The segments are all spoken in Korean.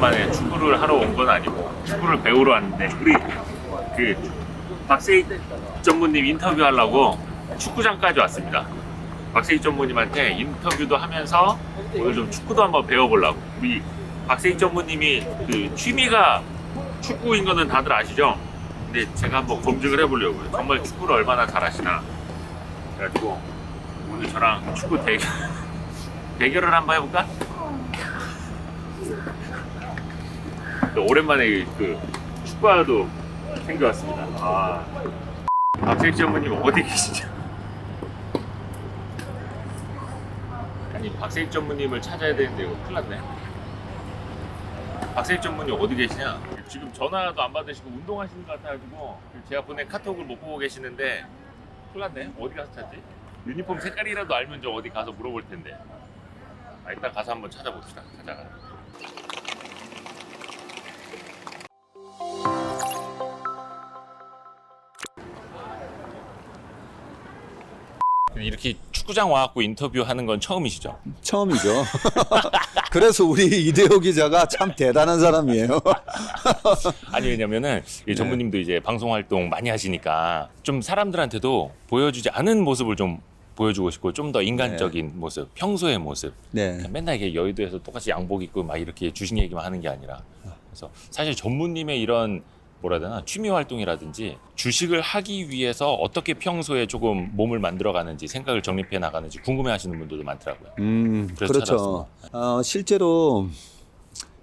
오랜만에 축구를 하러 온 건 아니고 축구를 배우러 왔는데 우리 그 박세익 전무님 인터뷰하려고 축구장까지 왔습니다. 박세익 전무님한테 인터뷰도 하면서 오늘 좀 축구도 한번 배워보려고. 우리 박세익 전무님이 그 취미가 축구인 거는 다들 아시죠? 근데 제가 한번 검증을 해보려고요. 정말 축구를 얼마나 잘하시나. 그래가지고 오늘 저랑 축구 대결을 한번 해볼까? 오랜만에 그 축구화도 챙겨왔습니다. 아, 박세익 전무님 어디 계시죠? 아니, 박세익 전무님을 찾아야 되는데 이거 큰일 났네. 박세익 전무님 어디 계시냐? 지금 전화도 안 받으시고 운동하시는 것 같아가지고 제가 보낸 카톡을 못 보고 계시는데 큰일 났네. 어디 가서 찾지? 유니폼 색깔이라도 알면 좀 어디 가서 물어볼 텐데. 아, 일단 가서 한번 찾아봅시다. 찾아가. 이렇게 축구장 와갖고 인터뷰하는 건 처음이시죠? 처음이죠. 그래서 우리 이대호 기자가 참 대단한 사람이에요. 아니, 왜냐면은 이 전무님도 이제 방송 활동 많이 하시니까 좀 사람들한테도 보여주지 않은 모습을 좀 보여주고 싶고 좀 더 인간적인 모습, 평소의 모습. 네. 맨날 이게 여의도에서 똑같이 양복 입고 막 이렇게 주식 얘기만 하는 게 아니라. 그래서 사실 전무님의 이런 뭐라 해야 되나 취미 활동이라든지 주식을 하기 위해서 어떻게 평소에 조금 몸을 만들어 가는지 생각을 정립해 나가는지 궁금해 하시는 분들도 많더라고요. 그래서 그렇죠. 실제로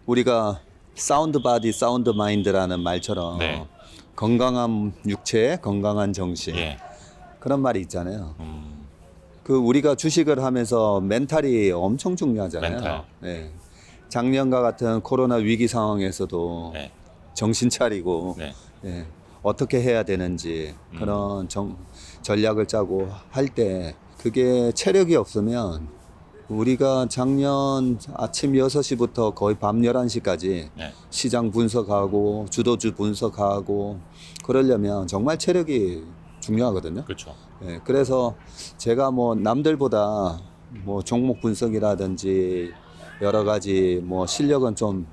우리가 사운드 바디, 사운드 마인드라는 말처럼 네. 건강한 육체, 건강한 정신 예. 그런 말이 있잖아요. 그 우리가 주식을 하면서 멘탈이 엄청 중요하잖아요. 멘탈. 네. 작년과 같은 코로나 위기 상황에서도 네. 정신 차리고 네. 예, 어떻게 해야 되는지 그런 전략을 짜고 할 때 그게 체력이 없으면 우리가 작년 아침 6시부터 거의 밤 11시까지 네. 시장 분석하고 주도주 분석하고 그러려면 정말 체력이 중요하거든요. 그렇죠. 예, 그래서 제가 뭐 남들보다 뭐 종목 분석이라든지 여러 가지 뭐 실력은 좀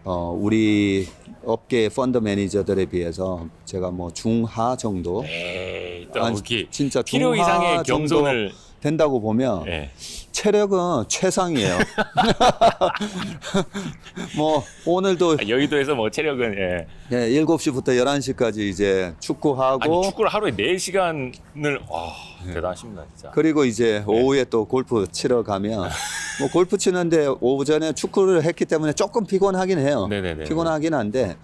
우리 업계 펀드 매니저들에 비해서 제가 뭐 중하 정도 에이, 또 아니, 이렇게 진짜 필요 중하 이상의 정도 겸손을 된다고 보면 예. 체력은 최상이에요. 뭐 오늘도 여의도에서 뭐 체력은 예. 7시부터 11시까지 이제 축구하고 아니 축구를 하루에 4시간을 와 대단하십니다 진짜. 그리고 이제 오후에 또 골프 치러 가면 뭐 골프 치는데 오전에 축구를 했기 때문에 조금 피곤하긴 해요. 네네네. 피곤하긴 한데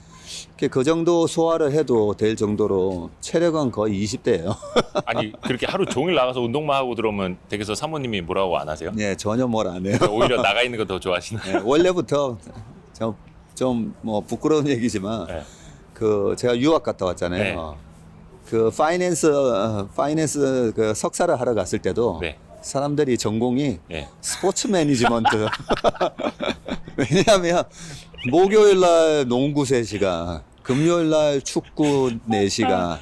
그 정도 소화를 해도 될 정도로 체력은 거의 20대예요. 아니 그렇게 하루 종일 나가서 운동만 하고 들어오면 댁에서 사모님이 뭐라고 안 하세요? 네, 전혀 뭘 안 해요. 오히려 나가 있는 거 더 좋아하시나요? 네, 원래부터 좀 뭐 부끄러운 얘기지만 네. 그 제가 유학 갔다 왔잖아요. 그 파이낸스 그 석사를 하러 갔을 때도 네. 사람들이 전공이 예. 스포츠 매니지먼트. 왜냐하면 목요일 날 농구 3시간, 금요일 날 축구 4시간,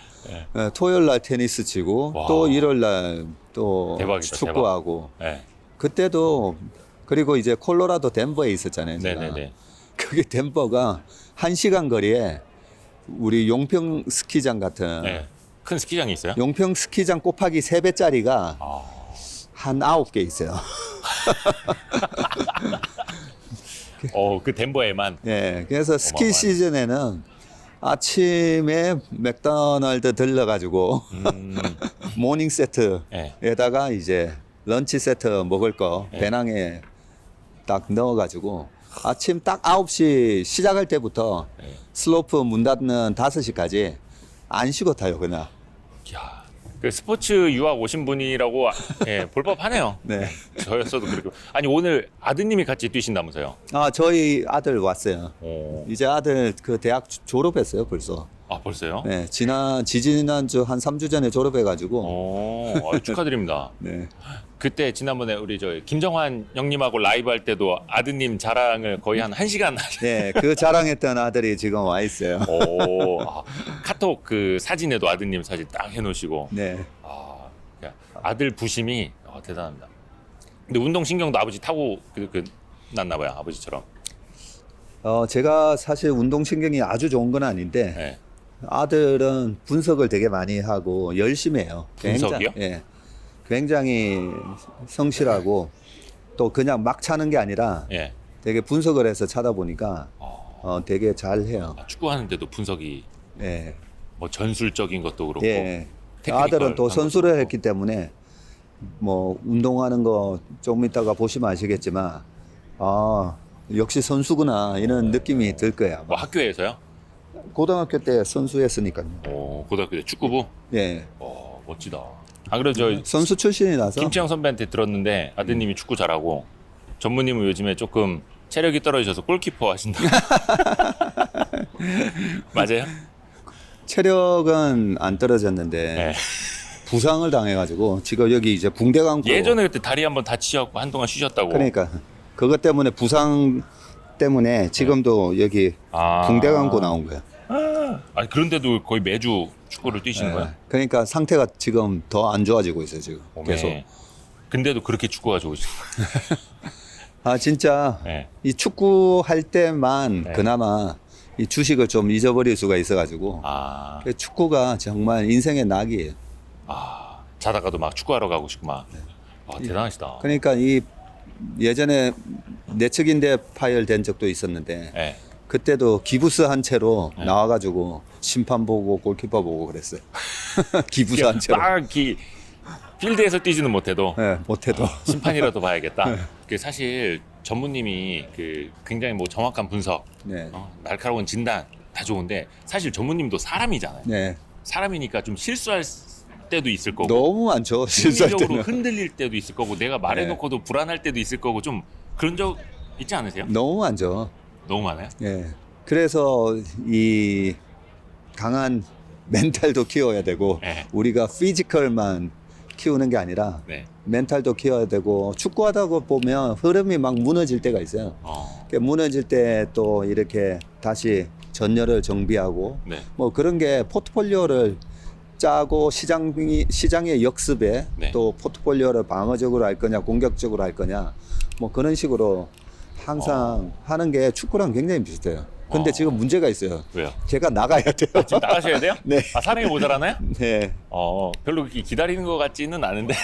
토요일 날 테니스 치고 와. 또 일요일 날 또 대박이다, 축구하고 예. 그때도 그리고 이제 콜로라도 덴버에 있었잖아요. 제가. 네네네. 그게 덴버가 1시간 거리에 우리 용평 스키장 같은 네. 큰 스키장이 있어요? 용평 스키장 곱하기 3배짜리가 아. 한 9개 있어요. 그 덴버에만. 예, 그래서 스키 어마어마하네. 시즌에는 아침에 맥도날드 들러가지고 모닝 세트에다가 이제 런치 세트 먹을 거 배낭에 딱 넣어가지고 아침 딱 9시 시작할 때부터 슬로프 문 닫는 5시까지 안 쉬고 타요, 그냥. 야, 그 스포츠 유학 오신 분이라고 예, 볼법하네요. 네. 저였어도 그렇고. 아니 오늘 아드님이 같이 뛰신다면서요? 저희 아들 왔어요. 오. 이제 아들 그 대학 졸업했어요, 벌써. 아 벌써요? 네, 지지난주 한 3주 전에 졸업해가지고. 축하드립니다. 네. 그때 지난번에 우리 저 김정환 형님하고 라이브 할 때도 아드님 자랑을 거의 한 1시간 네, 그 자랑했던 아들이 지금 와 있어요. 카톡 그 사진에도 아드님 사진 딱 해놓으시고. 네. 아들 부심이 대단합니다. 근데 운동 신경도 아버지 타고 났나 봐요, 아버지처럼. 제가 사실 운동신경이 아주 좋은 건 아닌데 네. 아들은 분석을 되게 많이 하고 열심히 해요. 분석이요? 예. 굉장히 성실하고 또 그냥 막 차는 게 아니라 예. 되게 분석을 해서 차다 보니까 되게 잘 해요. 축구하는데도 분석이 예. 뭐 전술적인 것도 그렇고. 예. 테크니컬 아들은 또 한 선수를 것도 했기 때문에 뭐 운동하는 거 조금 이따가 보시면 아시겠지만 역시 선수구나 이런 느낌이 들 거야. 뭐 학교에서요? 고등학교 때 선수했으니까요. 고등학교 때 축구부? 예. 멋지다. 안 그래도 저 선수 출신이라서 김치영 선배한테 들었는데 아드님이 축구 잘하고 전무님은 요즘에 조금 체력이 떨어지셔서 골키퍼 하신다. 맞아요? 체력은 안 떨어졌는데 네. 부상을 당해가지고 지금 여기 이제 붕대 감고 예전에 그때 다리 한번 다치셔갖고 한동안 쉬셨다고. 그러니까 그것 때문에 부상 때문에 지금도 여기 붕대 감고 나온 거야. 아니 그런데도 거의 매주 축구를 뛰시는 예. 거야? 그러니까 상태가 지금 더 안 좋아지고 있어요 지금 계속. 근데도 그렇게 축구가 좋으시고. 진짜 네. 이 축구 할 때만 네. 그나마 이 주식을 좀 잊어버릴 수가 있어가지고 축구가 정말 인생의 낙이에요. 자다가도 막 축구하러 가고 싶고 막. 대단하시다. 그러니까 이 예전에 내측인대 파열된 적도 있었는데 네. 그때도 기부스 한 채로 나와가지고 심판 보고 골키퍼 보고 그랬어요. 기부스 한 채로. 필드에서 뛰지는 못해도 네, 못해도 심판이라도 봐야겠다. 그 사실 전무님이 그 굉장히 뭐 정확한 분석, 네. 날카로운 진단 다 좋은데 사실 전무님도 사람이잖아요. 네. 사람이니까 좀 실수할 때도 있을 거고 너무 많죠. 실수할 심리적으로 때는. 흔들릴 때도 있을 거고 내가 말해놓고도 불안할 때도 있을 거고 좀 그런 적 있지 않으세요? 너무 많죠. 너무 많아요? 예. 그래서 이 강한 멘탈도 키워야 되고 네. 우리가 피지컬만 키우는 게 아니라 네. 멘탈도 키워야 되고 축구하다 보면 흐름이 막 무너질 때가 있어요. 무너질 때 또 이렇게 다시 전열을 정비하고 네. 뭐 그런 게 포트폴리오를 짜고 시장의 역습에 네. 또 포트폴리오를 방어적으로 할 거냐 공격적으로 할 거냐 뭐 그런 식으로 항상 하는 게 축구랑 굉장히 비슷해요. 근데 지금 문제가 있어요. 왜요? 제가 나가야 돼요. 지금 나가셔야 돼요? 네. 사람이 모자라나요? 네. 별로 그렇게 기다리는 것 같지는 않은데.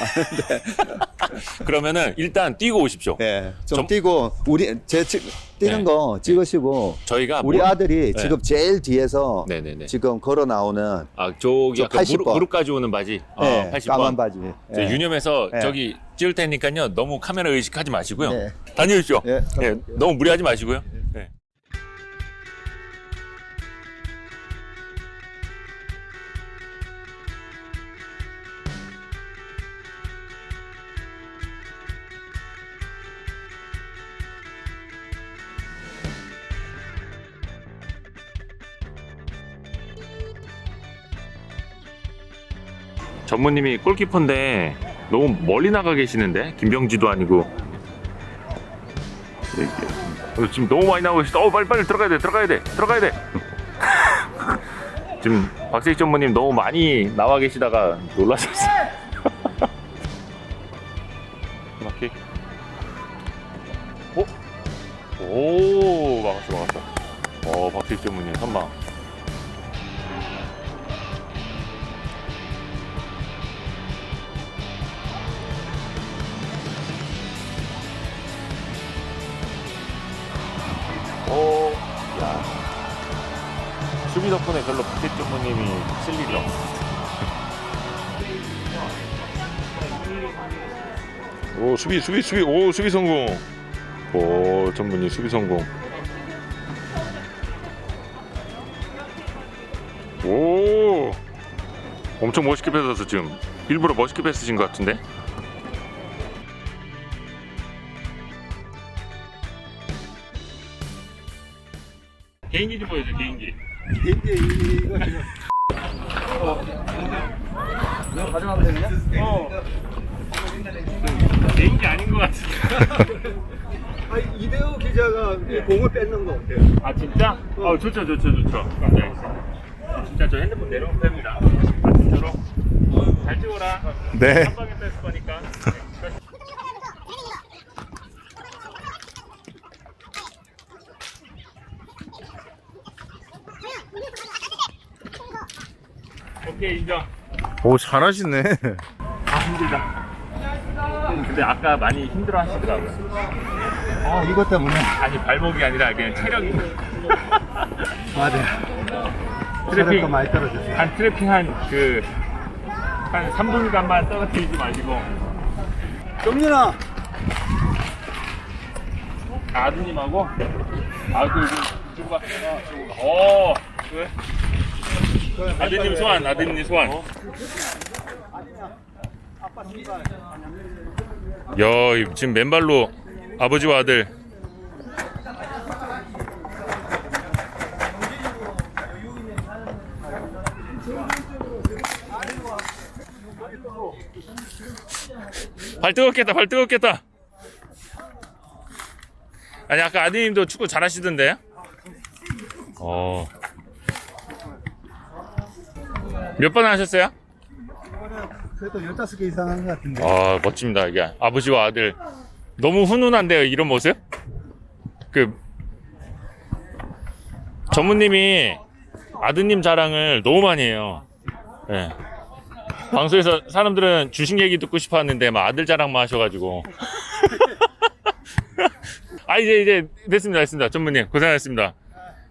그러면은 일단 뛰고 오십시오. 네. 좀 좀- 뛰고 뛰는 네. 거 찍으시고 저희가 우리 아들이 네. 지금 제일 뒤에서 네네네. 지금 걸어 나오는 저기 저 약간 80번. 무릎까지 오는 바지. 네, 80번. 까만 바지. 저 네. 유념해서 네. 저기 찍을 테니까요. 너무 카메라 의식하지 마시고요. 네. 다녀오십시오. 네, 너무 무리하지 마시고요. 네. 전무님이 골키퍼인데 너무 멀리 나가 계시는데 김병지도 아니고 지금 너무 많이 나오고 계시다. 빨리 들어가야 돼. 지금 박세익 전무님 너무 많이 나와 계시다가 놀라셨어요. 막히. 오 막았어. 박세익 전무님 선방. 야. 수비 덕분에 별로 박세익 전무님이 쓸 일이 없어. 수비 성공. 전무님 수비 성공. 엄청 멋있게 뺏어서 지금 일부러 멋있게 뺏으신 것 같은데. 개인기 좀 보여줘. 개인기. 이거 지금 이거 가져가면 되냐? 개인기 아닌 것 같은데. 이대호 기자가 이 공을 뺏는 거 어때요? 아 진짜? 좋죠. 네. 진짜 저 핸드폰 내려온 편입니다. 진짜로. 잘 찍어라. 네. 한 방에 뺐을 거니까. 오케이 인정. 오, 잘하시네. 아 힘들다. 근데 아까 많이 힘들어 하시더라고요. 이것 때문에. 아니 발목이 아니라 그냥 체력이. 맞아요. 트래핑 많이 떨어졌어요. 한 트래핑 한 3분간만 떨어뜨리지 마시고. 정민아! 아드님하고 이쪽으로 왜? 아드님 소환. 야, 지금 맨발로 아버지와 아들. 발 뜨겁겠다. 아니 아까 아드님도 축구 잘하시던데. 몇 번 하셨어요? 그래도 15개 이상 한 것 같은데. 아 멋집니다. 이게 아버지와 아들 너무 훈훈한데요, 이런 모습? 그 전무님이 아드님 자랑을 너무 많이 해요. 네. 방송에서 사람들은 주식 얘기 듣고 싶어 하는데 막 아들 자랑만 하셔가지고. 아 이제 됐습니다. 전무님 고생하셨습니다.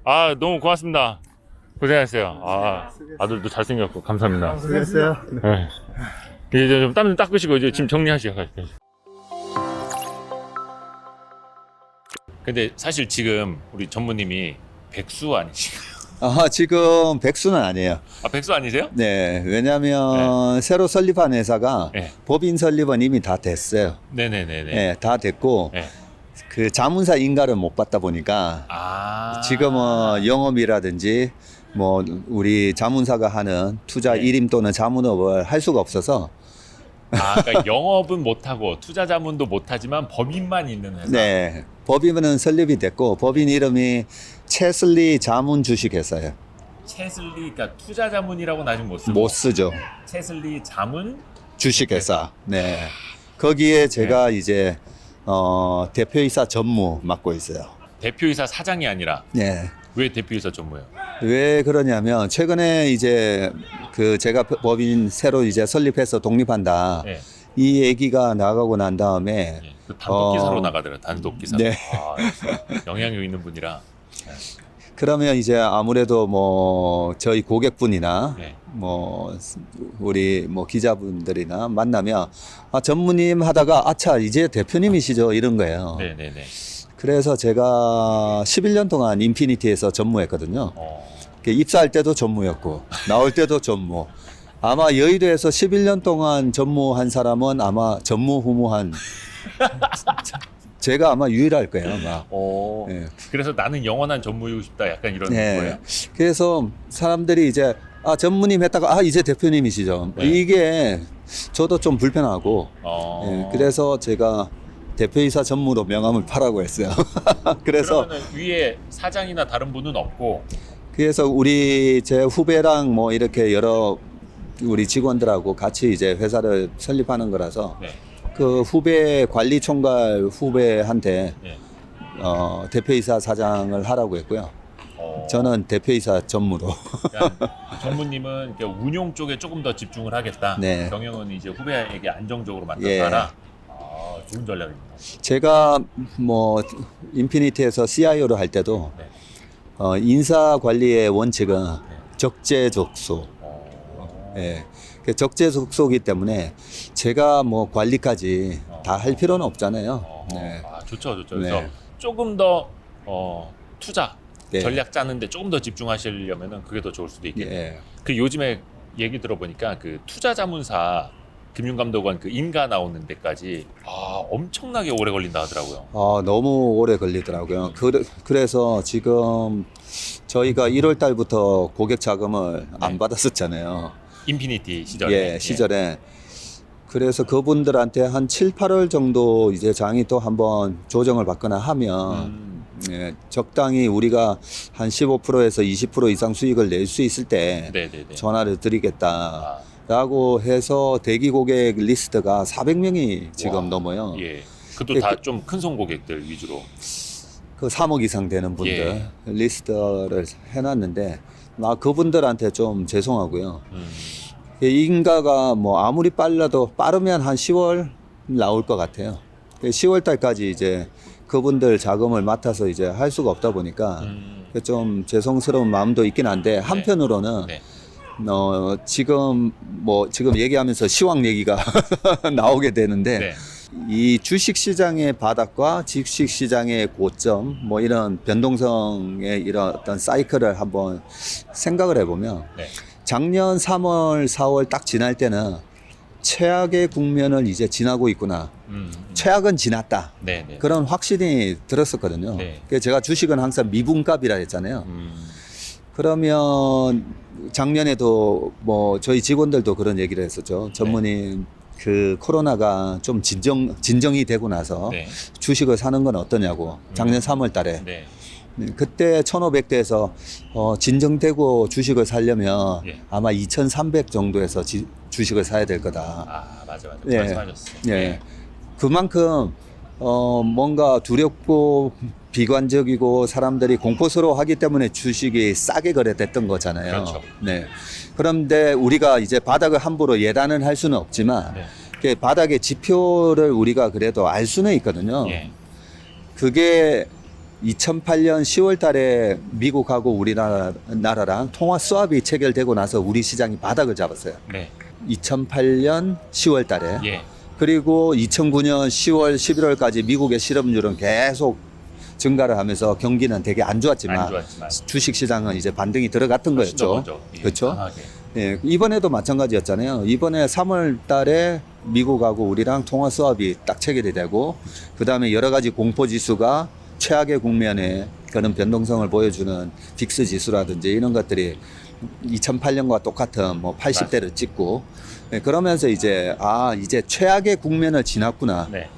아 너무 고맙습니다. 고생하셨어요. 아 아들도 잘생겼고 감사합니다. 수고했어요. 네. 이제 좀 땀 좀 닦으시고 이제 짐 정리하시고. 근데 사실 지금 우리 전무님이 백수 아니신가요? 지금 백수는 아니에요. 아 백수 아니세요? 네, 왜냐하면 새로 설립한 회사가 네. 법인 설립은 이미 다 됐어요. 네네네네. 네, 다 됐고 네. 그 자문사 인가를 못 받다 보니까 아 지금은 영업이라든지 뭐 우리 자문사가 하는 투자 네. 일임 또는 자문업을 할 수가 없어서 그러니까 영업은 못하고 투자 자문도 못하지만 법인만 있는 회사. 네, 법인은 설립이 됐고 법인 이름이 채슬리 자문 주식회사예요. 채슬리, 그러니까 투자 자문이라고는 아직 못 쓰고 못 쓰죠. 채슬리 자문. 주식회사. 네, 거기에 제가 이제 대표이사 전무 맡고 있어요. 대표이사 사장이 아니라 네. 왜 대표이사 전무예요? 왜 그러냐면 최근에 이제 그 제가 법인 새로 이제 설립해서 독립한다. 네. 이 얘기가 나가고 난 다음에 네. 그 단독 기사로 나가더라고요. 단독 기사. 네. 역시 영향력 있는 분이라. 그러면 이제 아무래도 뭐 저희 고객분이나 네. 뭐 우리 뭐 기자분들이나 만나면 전무님 하다가 아차 이제 대표님이시죠 이런 거예요. 네네네. 그래서 제가 11년 동안 인피니티에서 전무했거든요. 입사할 때도 전무였고 나올 때도 전무. 아마 여의도에서 11년 동안 전무한 사람은 아마 전무후무한 제가 아마 유일할 거예요. 아마. 네. 그래서 나는 영원한 전무이고 싶다. 약간 이런 네. 거예요. 그래서 사람들이 이제 전무님 했다가 이제 대표님이시죠. 네. 이게 저도 좀 불편하고 네. 그래서 제가 대표이사 전무로 명함을 파라고 했어요. 그래서 그러면은 위에 사장이나 다른 분은 없고. 그래서 우리 제 후배랑 뭐 이렇게 여러 우리 직원들하고 같이 이제 회사를 설립하는 거라서 네. 그 후배 관리총괄 후배한테 네. 대표이사 사장을 하라고 했고요. 저는 대표이사 전무로. 그러니까 전무님은 이렇게 운용 쪽에 조금 더 집중을 하겠다. 네. 경영은 이제 후배에게 안정적으로 맡아서 예. 하라. 좋은 전략입니다. 제가 뭐 인피니티에서 CIO를 할 때도 네. 인사 관리의 원칙은 적재적소. 예. 그 적재적소이기 때문에 제가 뭐 관리까지 다 할 필요는 없잖아요. 네. 좋죠. 네. 그래서 조금 더 투자 네. 전략 짜는데 조금 더 집중하시려면은 그게 더 좋을 수도 있겠네요. 예. 그 요즘에 얘기 들어보니까 그 투자자문사 금융감독원 그 인가 나오는 데까지 엄청나게 오래 걸린다 하더라고요. 너무 오래 걸리더라고요. 그래서 지금 저희가 1월 달부터 고객 자금을 안 받았었잖아요. 인피니티 시절에. 예, 시절에. 그래서 그분들한테 한 7, 8월 정도 이제 장이 또 한번 조정을 받거나 하면 예, 적당히 우리가 한 15%에서 20% 이상 수익을 낼 수 있을 때 네네네. 전화를 드리겠다라고 해서 대기 고객 리스트가 400명이 지금 넘어요. 예. 그것도 다 좀 큰 손 고객들 위주로. 그 3억 이상 되는 분들 예. 리스트를 해놨는데 그분들한테 좀 죄송하고요. 인가가 뭐 아무리 빨라도 빠르면 한 10월 나올 것 같아요. 10월 달까지 이제 그분들 자금을 맡아서 이제 할 수가 없다 보니까 좀 죄송스러운 마음도 있긴 한데 한편으로는 네. 지금 얘기하면서 시황 얘기가 나오게 되는데 네. 이 주식 시장의 바닥과 주식 시장의 고점 뭐 이런 변동성의 이런 어떤 사이클을 한번 생각을 해보면 네. 작년 3월, 4월 딱 지날 때는 최악의 국면을 이제 지나고 있구나. 최악은 지났다. 네. 네. 그런 확신이 들었었거든요. 네. 그래서 제가 주식은 항상 미분값이라 했잖아요. 그러면 작년에도 뭐 저희 직원들도 그런 얘기를 했었죠. 전문인 그 코로나가 좀 진정이 되고 나서 네. 주식을 사는 건 어떠냐고. 작년 3월 달에. 네. 그때 1500대에서 진정되고 주식을 사려면 예. 아마 2300 정도에서 주식을 사야 될 거다. 아, 맞아. 예. 말씀하셨어요. 예. 그만큼 뭔가 두렵고 비관적이고 사람들이 공포스러워하기 때문에 주식이 싸게 거래됐던 거잖아요. 그렇죠. 네. 그런데 우리가 이제 바닥을 함부로 예단은 할 수는 없지만 네. 그 바닥의 지표를 우리가 그래도 알 수는 있거든요. 예. 그게 2008년 10월 달에 미국하고 우리나라랑 통화 수합이 체결되고 나서 우리 시장이 바닥을 잡았어요. 네. 2008년 10월 달에. 예. 그리고 2009년 10월, 11월까지 미국의 실업률은 계속 증가를 하면서 경기는 되게 안 좋았지만, 주식 시장은 이제 반등이 들어갔던 거였죠. 예. 그렇죠? 강하게. 예, 이번에도 마찬가지였잖아요. 이번에 3월 달에 미국하고 우리랑 통화 수합이 딱 체결이 되고, 그 다음에 여러 가지 공포 지수가 최악의 국면에 그런 변동성을 보여주는 빅스 지수라든지 이런 것들이 2008년과 똑같은 뭐 80대를 찍고, 예, 그러면서 이제 이제 최악의 국면을 지났구나 네.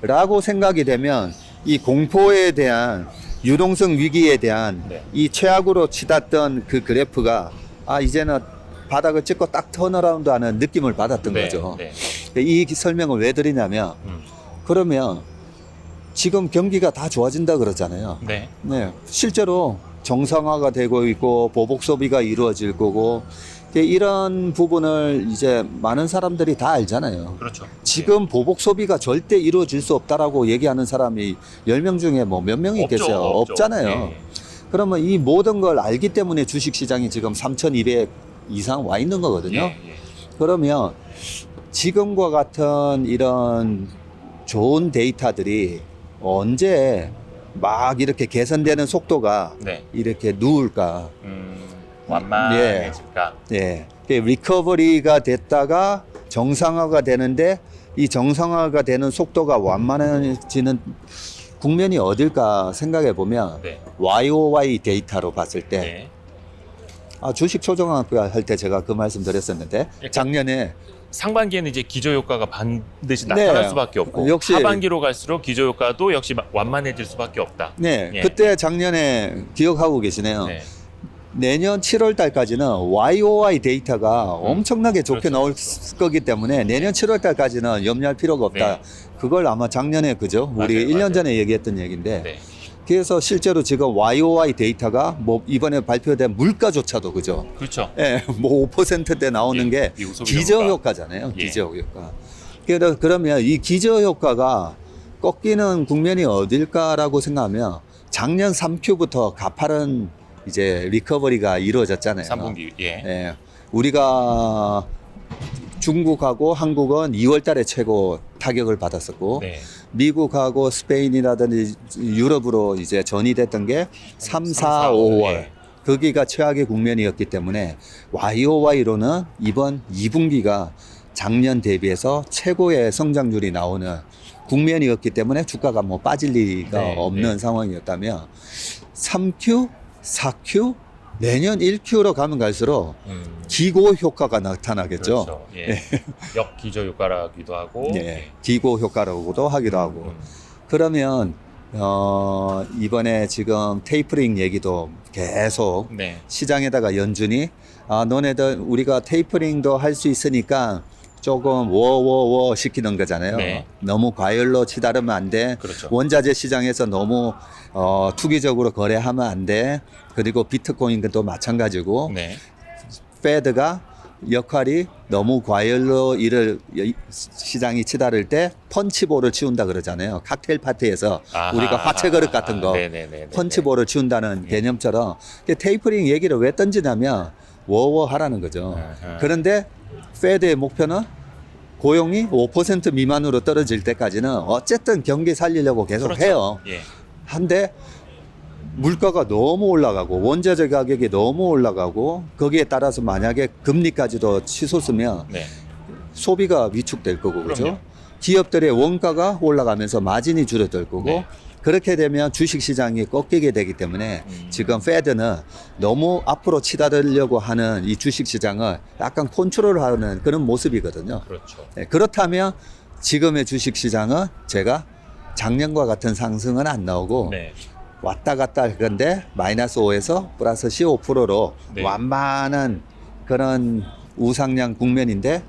라고 생각이 되면 이 공포에 대한 유동성 위기에 대한 네. 이 최악으로 치닫던 그 그래프가 이제는 바닥을 찍고 딱 턴어라운드 하는 느낌을 받았던 네. 거죠. 네. 이 설명을 왜 드리냐면 그러면 지금 경기가 다 좋아진다 그러잖아요. 네. 네, 실제로 정상화가 되고 있고 보복 소비가 이루어질 거고 이런 부분을 이제 많은 사람들이 다 알잖아요. 그렇죠. 지금 보복 소비가 절대 이루어질 수 없다라고 얘기하는 사람이 10명 중에 뭐 몇 명이 없죠, 있겠어요? 없죠. 없잖아요. 예. 그러면 이 모든 걸 알기 때문에 주식 시장이 지금 3,200 이상 와 있는 거거든요. 예. 예. 그러면 지금과 같은 이런 좋은 데이터들이 언제 막 이렇게 개선되는 속도가 네. 이렇게 누울까? 완만해질까? 예. 리커버리가 됐다가 정상화가 되는데 이 정상화가 되는 속도가 완만해지는 국면이 어딜까 생각해 보면 네. YOY 데이터로 봤을 때 네. 주식 초정학교 할 때 제가 그 말씀 드렸었는데 작년에 상반기에는 이제 기저 효과가 반드시 나타날 네. 수밖에 없고 역시 하반기로 갈수록 기저 효과도 역시 완만해질 수밖에 없다. 네, 예. 그때 작년에 기억하고 계시네요. 네. 내년 7월 달까지는 YOY 데이터가 엄청나게 좋게 그렇죠. 나올 거기 때문에 내년 7월 달까지는 염려할 필요가 없다. 네. 그걸 아마 작년에 그죠? 우리 맞아요, 1년 맞아요. 전에 얘기했던 얘기인데 네. 그래서 실제로 지금 YOY 데이터가 뭐 이번에 발표된 물가조차도 그죠? 그렇죠. 예, 뭐 5%대 나오는 예, 게 미국 소비 기저 효과. 효과잖아요. 예. 기저 효과. 그러면 이 기저 효과가 꺾이는 국면이 어딜까라고 생각하면 작년 3Q부터 가파른 이제 리커버리가 이루어졌잖아요. 3분기. 예. 예, 우리가 중국하고 한국은 2월 달에 최고 타격을 받았었고 네. 미국하고 스페인이라든지 유럽으로 이제 전이됐던 게 3, 4, 5월. 예. 거기가 최악의 국면이었기 때문에 YOY로는 이번 2분기가 작년 대비해서 최고의 성장률이 나오는 국면이었기 때문에 주가가 뭐 빠질 리가 네, 없는 네. 상황이었다면 3Q, 4Q, 내년 1Q로 가면 갈수록 기고 효과가 나타나겠죠. 그렇죠. 예. 역기저 효과라기도 하고. 예, 기고 효과라고도 하기도 하고. 그러면 이번에 지금 테이퍼링 얘기도 계속 네. 시장에다가 연준이 너네들 우리가 테이퍼링도 할 수 있으니까 조금 워워워 시키는 거잖아요. 네. 너무 과열로 치달으면 안 돼. 그렇죠. 원자재 시장에서 너무 투기적으로 거래하면 안 돼. 그리고 비트코인도 마찬가지고 네. 페드가 역할이 너무 과열로 시장이 치달을 때 펀치볼을 치운다 그러잖아요. 칵테일 파티에서 아하, 우리가 화채 그릇 같은 거 네네네네. 펀치볼을 치운다는 개념처럼 테이퍼링 얘기를 왜 던지냐면 워워 하라는 거죠. 아하. 그런데 페드의 목표는 고용이 5% 미만으로 떨어질 때까지는 어쨌든 경기 살리려고 계속 그렇죠. 해요. 예. 한데 물가가 너무 올라가고 원자재 가격이 너무 올라가고 거기에 따라서 만약에 금리까지도 치솟으면 네. 소비가 위축될 거고 그죠? 그럼요. 기업들의 원가가 올라가면서 마진이 줄어들 거고 네. 그렇게 되면 주식 시장이 꺾이게 되기 때문에 지금 페드는 너무 앞으로 치달으려고 하는 이 주식 시장을 약간 컨트롤하는 그런 모습이거든요. 그렇죠. 네, 그렇다면 지금의 주식 시장은 제가 작년과 같은 상승은 안 나오고 네. 왔다 갔다 할 건데 마이너스 5에서 플러스 15%로 네. 완만한 그런 우상향 국면인데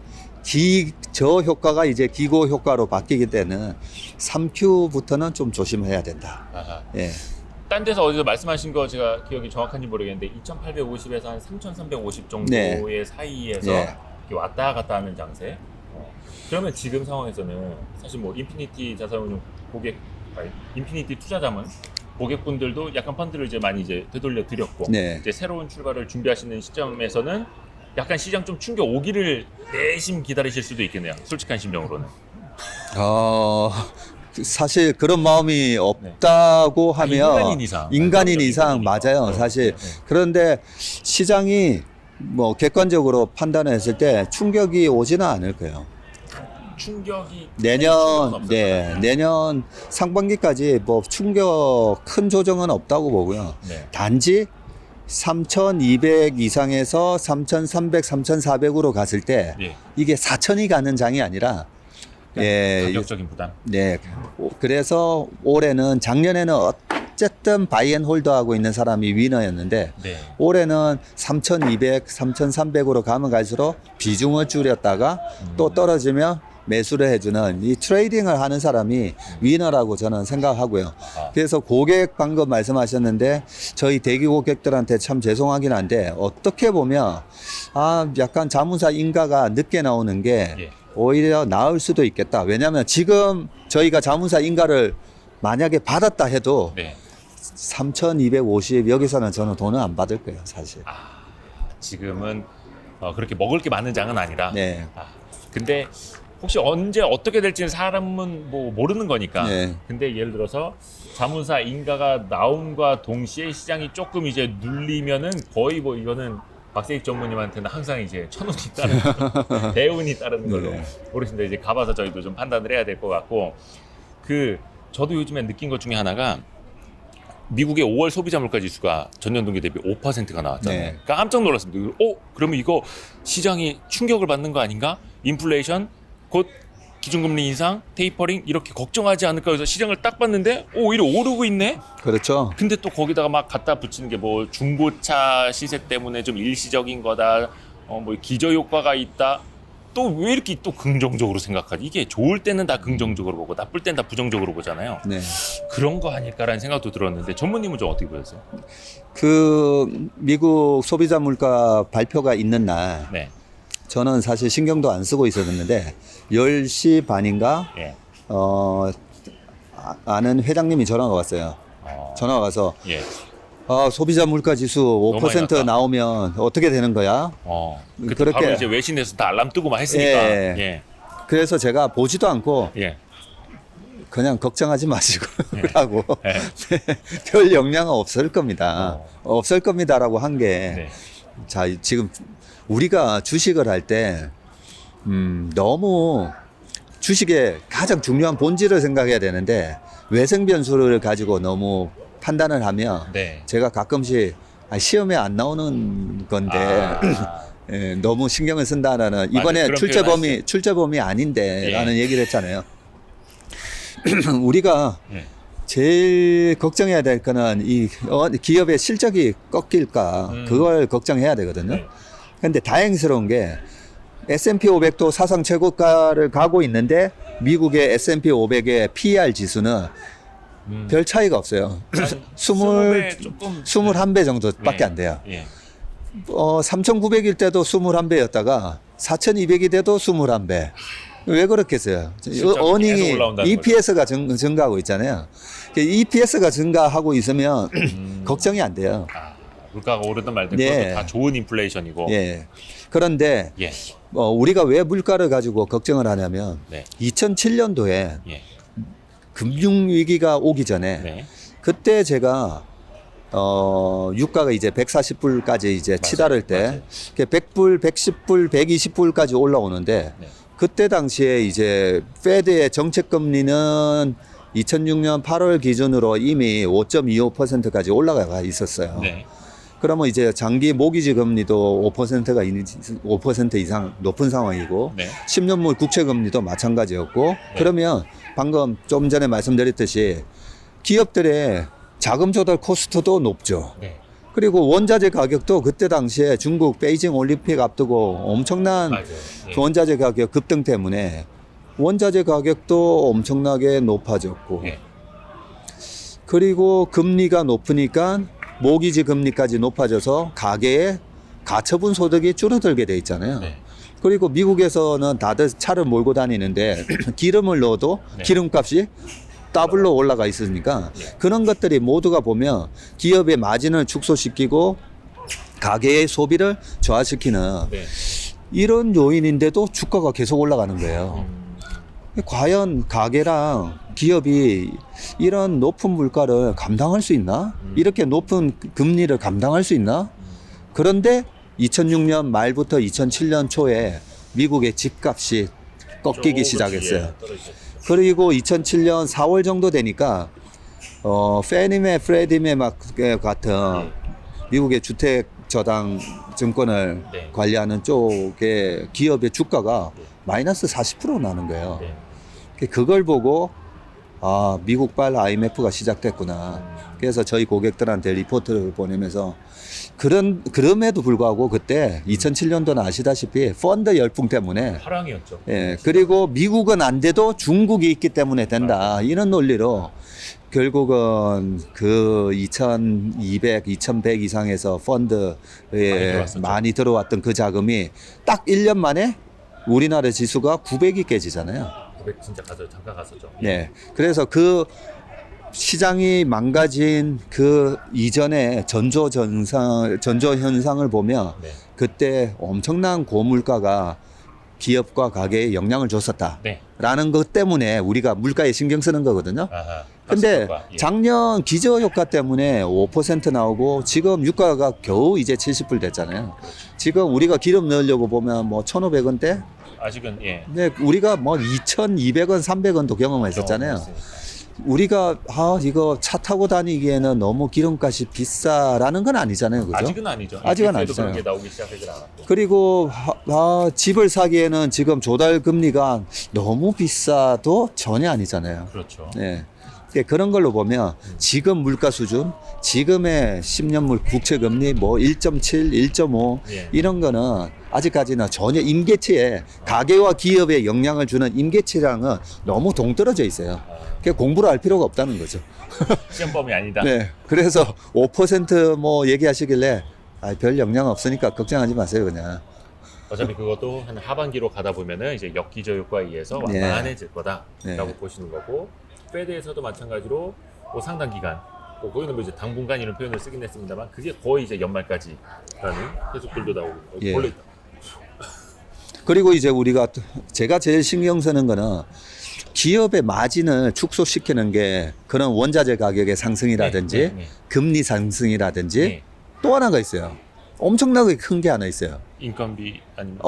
저 효과가 이제 기고 효과로 바뀌기 때문에 3Q부터는 좀 조심해야 된다. 아하. 예. 딴 데서 어디서 말씀하신 거 제가 기억이 정확한지 모르겠는데 2,850에서 한 3,350 정도의 네. 사이에서 예. 이렇게 왔다 갔다 하는 장세. 그러면 지금 상황에서는 사실 뭐 인피니티 자산운용 인피니티 투자자문 고객분들도 약간 펀드를 이제 많이 이제 되돌려 드렸고 네. 이제 새로운 출발을 준비하시는 시점에서는 약간 시장 좀 충격 오기를 내심 기다리실 수도 있겠네요. 솔직한 심정으로는. 사실 그런 마음이 없다고 하면 인간인 이상. 인간인 그럼요, 이상 인간이니까. 맞아요. 사실 네. 그런데 시장이 뭐 객관적으로 판단했을 때 충격이 오지는 않을 거예요. 충격이 내년 내년 상반기까지 뭐 충격 큰 조정은 없다고 보고요. 네. 단지 3,200 이상에서 3,300, 3,400으로 갔을 때 예. 이게 4,000이 가는 장이 아니라 가격적인 부담. 네. 그래서 올해는 작년에는 어쨌든 바이앤홀더하고 있는 사람이 위너였는데 네. 올해는 3,200, 3,300으로 가면 갈수록 비중을 줄였다가 또 떨어지면 매수를 해주는 이 트레이딩을 하는 사람이 위너라고 저는 생각하고요. 그래서 고객 방금 말씀하셨는데 저희 대기 고객들한테 참 죄송하긴 한데 어떻게 보면 약간 자문사 인가가 늦게 나오는 게 예. 오히려 나을 수도 있겠다. 왜냐하면 지금 저희가 자문사 인가를 만약에 받았다 해도 네. 3,250 여기서는 저는 돈을 안 받을 거예요, 사실. 지금은 그렇게 먹을 게 많은 장은 아니다. 네. 근데 혹시 언제 어떻게 될지는 사람은 뭐 모르는 거니까. 네. 근데 예를 들어서 자문사 인가가 나옴과 동시에 시장이 조금 이제 눌리면은 거의 뭐 이거는 박세익 전무님한테는 항상 이제 천운이 따르는 대운이 따르는 걸로 네. 모르신데 이제 가봐서 저희도 좀 판단을 해야 될 것 같고 저도 요즘에 느낀 것 중에 하나가 미국의 5월 소비자 물가 지수가 전년 동기 대비 5%가 나왔잖아요. 네. 그러니까 깜짝 놀랐습니다. 그러면 이거 시장이 충격을 받는 거 아닌가? 인플레이션 곧 기준금리 인상, 테이퍼링 이렇게 걱정하지 않을까 해서 시장을 딱 봤는데 오히려 오르고 있네? 그렇죠. 근데 또 거기다가 막 갖다 붙이는 게 뭐 중고차 시세 때문에 좀 일시적인 거다, 뭐 기저효과가 있다. 또 왜 이렇게 또 긍정적으로 생각하지? 이게 좋을 때는 다 긍정적으로 보고 나쁠 때는 다 부정적으로 보잖아요. 네. 그런 거 아닐까라는 생각도 들었는데 전무님은 좀 어떻게 보셨어요? 그 미국 소비자 물가 발표가 있는 날 네. 저는 사실 신경도 안 쓰고 있었는데 10시 반인가 예. 아는 회장님이 전화가 왔어요. 전화가 와서 예. 소비자 물가 지수 많이 5% 났다. 나오면 어떻게 되는 거야? 그때 그렇게- 바로 이제 외신에서 다 알람 뜨고 막 했으니까. 예. 예. 그래서 제가 보지도 않고 예. 그냥 걱정하지 마시고 라고 예. 별 영향은 없을 겁니다. 없을 겁니다라고 한 게 네. 자, 지금 우리가 주식을 할 때 너무 주식의 가장 중요한 본질을 생각해야 되는데 외생 변수를 가지고 너무 판단을 하면 네. 제가 가끔씩 시험에 안 나오는 건데 예, 너무 신경을 쓴다라는 이번에 그런 출제범이 아닌데라는 예. 얘기를 했잖아요. 우리가 예. 제일 걱정해야 될 거는 이 기업의 실적이 꺾일까 그걸 걱정해야 되거든요. 네. 근데 다행스러운 게 S&P 500도 사상 최고가를 가고 있는데 미국의 S&P 500의 PER 지수는 별 차이가 없어요. 20배 조금 21배 정도밖에 예. 안 돼요. 예. 3,900일 때도 21배였다가 4,200이 돼도 21배. 왜 그렇겠어요? 어닝이 계속 올라온다는 EPS가 증가하고 있잖아요. EPS가 증가하고 있으면 걱정이 안 돼요. 아, 물가가 오르든 말든 네. 그것도 다 좋은 인플레이션이고. 예. 그런데 예. 우리가 왜 물가를 가지고 걱정을 하냐면 네. 2007년도에 예. 금융위기가 오기 전에 네. 그때 제가 유가가 이제 140불까지 이제 치달을 때 맞아요. 100불, 110불, 120불까지 올라오는데 네. 그때 당시에 이제 페드의 정책 금리는 2006년 8월 기준으로 이미 5.25%까지 올라가 있었어요. 네. 그러면 이제 장기 모기지 금리도 5% 이상 높은 상황이고 네. 10년물 국채 금리도 마찬가지였고 그러면 방금 좀 전에 말씀드렸듯이 기업들의 자금 조달 코스트도 높죠. 네. 그리고 원자재 가격도 그때 당시에 중국 베이징 올림픽 앞두고 엄청난 맞아요. 예. 그 원자재 가격 급등 때문에 원자재 가격도 엄청나게 높아졌고 예. 그리고 금리가 높으니까 모기지 금리까지 높아져서 가계의 가처분 소득이 줄어들게 돼 있잖아요. 네. 그리고 미국에서는 다들 차를 몰고 다니는데 기름을 넣어도 네. 기름값이 더블로 올라가 있으니까 네. 그런 것들이 모두가 보면 기업의 마진을 축소시키고 가계의 소비를 저하시키는 네. 이런 요인인데도 주가가 계속 올라가는 거예요. 과연 가게랑 기업이 이런 높은 물가를 감당할 수 있나? 이렇게 높은 금리를 감당할 수 있나? 그런데 2006년 말부터 2007년 초에 미국의 집값이 꺾이기 시작했어요. 그리고 2007년 4월 정도 되니까 페니메, 프레디메 같은 미국의 주택 저당 증권을 네. 관리하는 쪽의 기업의 주가가 마이너스 40% 나는 거예요. 네. 그걸 보고 아, 미국발 IMF가 시작됐구나. 그래서 저희 고객들한테 리포트를 보내면서 그럼에도 불구하고 그때 2007년도는 아시다시피 펀드 열풍 때문에 화랑이었죠. 예, 그리고 미국은 안 돼도 중국이 있기 때문에 된다. 이런 논리로 결국은 그 2200, 2100 이상에서 펀드에 많이 들어왔던 그 자금이 딱 1년 만에 우리나라 지수가 900이 깨지잖아요. 900 진짜 잠깐 갔었죠. 네. 그래서 그 시장이 망가진 그 이전에 전조 현상을 보면 네. 그때 엄청난 고물가가 기업과 가게에 영향을 줬었다. 네. 라는 것 때문에 우리가 물가에 신경 쓰는 거거든요. 아하. 근데 학습효과. 예. 작년 기저효과 때문에 5% 나오고 지금 유가가 겨우 이제 70불 됐잖아요. 지금 우리가 기름 넣으려고 보면 뭐 1,500원대? 아직은 예. 근데 우리가 뭐 2,200원, 300원도 경험했었잖아요. 우리가 이거 차 타고 다니기에는 너무 기름값이 비싸라는 건 아니잖아요. 그죠? 아직은 아니죠. 아직은 그래도 아니잖아요. 그런 게 나오기 시작하지 않았고. 그리고 집을 사기에는 지금 조달 금리가 너무 비싸도 전혀 아니잖아요. 그렇죠. 네. 그런 걸로 보면 지금 물가 수준, 지금의 10년물 국채 금리 뭐 1.7, 1.5 예. 이런 거는 아직까지는 전혀 임계치에 가계와 기업에 영향을 주는 임계치랑은 너무 동떨어져 있어요. 그러니까 공부를 할 필요가 없다는 거죠. 시험범위 아니다. 네. 그래서 5%뭐 얘기하시길래 별 영향 없으니까 걱정하지 마세요, 그냥. 어차피 그것도 한 하반기로 가다 보면은 이제 역기저 효과에 의해서 네. 완만해질 거다라고 네. 보시는 거고, 페드에서도 마찬가지로 뭐 상당 기간, 뭐 거기는 뭐 이제 당분간 이런 표현을 쓰긴 했습니다만 그게 거의 이제 연말까지 가는 해석들도 나오고 예. 원래 그리고 이제 제가 제일 신경 쓰는 거는 기업의 마진을 축소시키는 게 그런 원자재 가격의 상승이라든지 네, 네, 네. 금리 상승이라든지 네. 또 하나가 있어요. 엄청나게 큰 게 하나 있어요. 인건비 아니면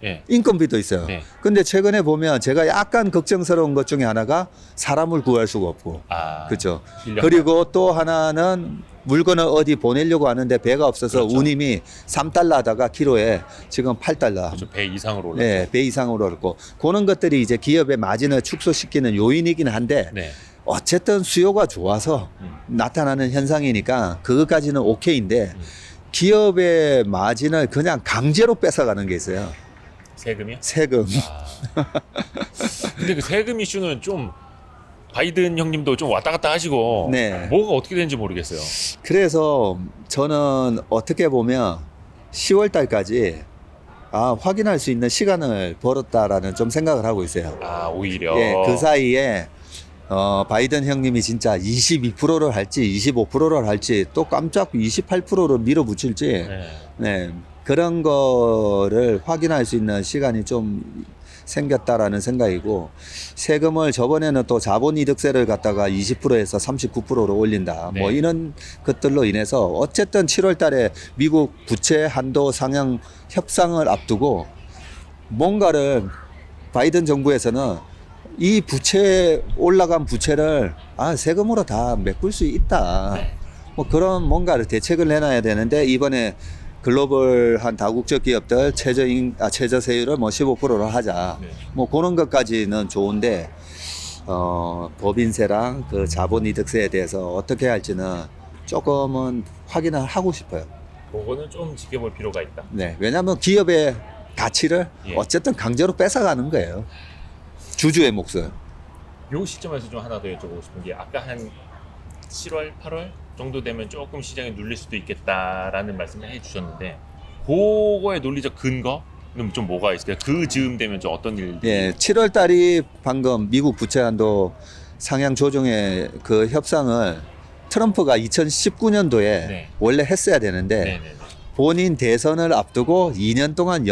예. 인건비도 있어요. 네. 근데 최근에 보면 제가 약간 걱정스러운 것 중에 하나가 사람을 구할 수가 없고. 아, 그렇죠. 인력. 그리고 또 하나는 물건을 어디 보내려고 하는데 배가 없어서 그렇죠. 운임이 3달러 하다가 키로에 지금 8달러. 그렇죠. 배 이상으로 올랐죠. 네, 배 이상으로 오르고. 그런 것들이 이제 기업의 마진을 축소시키는 요인이긴 한데 네. 어쨌든 수요가 좋아서 나타나는 현상이니까 그것까지는 오케이인데 기업의 마진을 그냥 강제로 뺏어가는 게 있어요. 세금이요? 세금. 근데 그 세금 이슈는 좀 바이든 형님도 좀 왔다 갔다 하시고 네. 뭐가 어떻게 되는지 모르겠어요. 그래서 저는 어떻게 보면 10월 달까지 확인할 수 있는 시간을 벌었다라는 좀 생각을 하고 있어요. 아, 오히려. 예, 그 사이에 바이든 형님이 진짜 22%를 할지 25%를 할지 또 깜짝 28%를 밀어붙일지 네. 네, 그런 거를 확인할 수 있는 시간이 좀 생겼다라는 생각이고, 세금을 저번에는 또 자본이득세를 갖다가 20%에서 39%로 올린다. 네. 뭐 이런 것들로 인해서 어쨌든 7월 달에 미국 부채 한도 상향 협상을 앞두고 뭔가를 바이든 정부에서는 이 부채 올라간 부채를 세금으로 다 메꿀 수 있다. 네. 뭐 그런 뭔가를 대책을 내놔야 되는데, 이번에 글로벌 한 다국적 기업들 최저 세율을 뭐 15%로 하자. 네. 뭐 그런 것까지는 좋은데 법인세랑 그 자본이득세에 대해서 어떻게 할지는 조금은 확인을 하고 싶어요. 그거는 좀 지켜볼 필요가 있다. 네, 왜냐하면 기업의 가치를 예. 어쨌든 강제로 뺏어가는 거예요. 주주의 몫을. 요 시점에서 좀 하나 더 여쭤보고 싶은 게, 아까 한 7월, 8월 정도 되면 조금 시장이 눌릴 수도 있겠다라는 말씀을 해주셨는데, 그거의 논리적 근거는 좀 뭐가 있을까요? 그 즈음 되면 좀 어떤 일들이? 예, 7월 달이 방금 미국 부채 한도 상향 조정의 그 협상을 트럼프가 2019년도에 네. 원래 했어야 되는데 네네. 본인 대선을 앞두고 2년 동안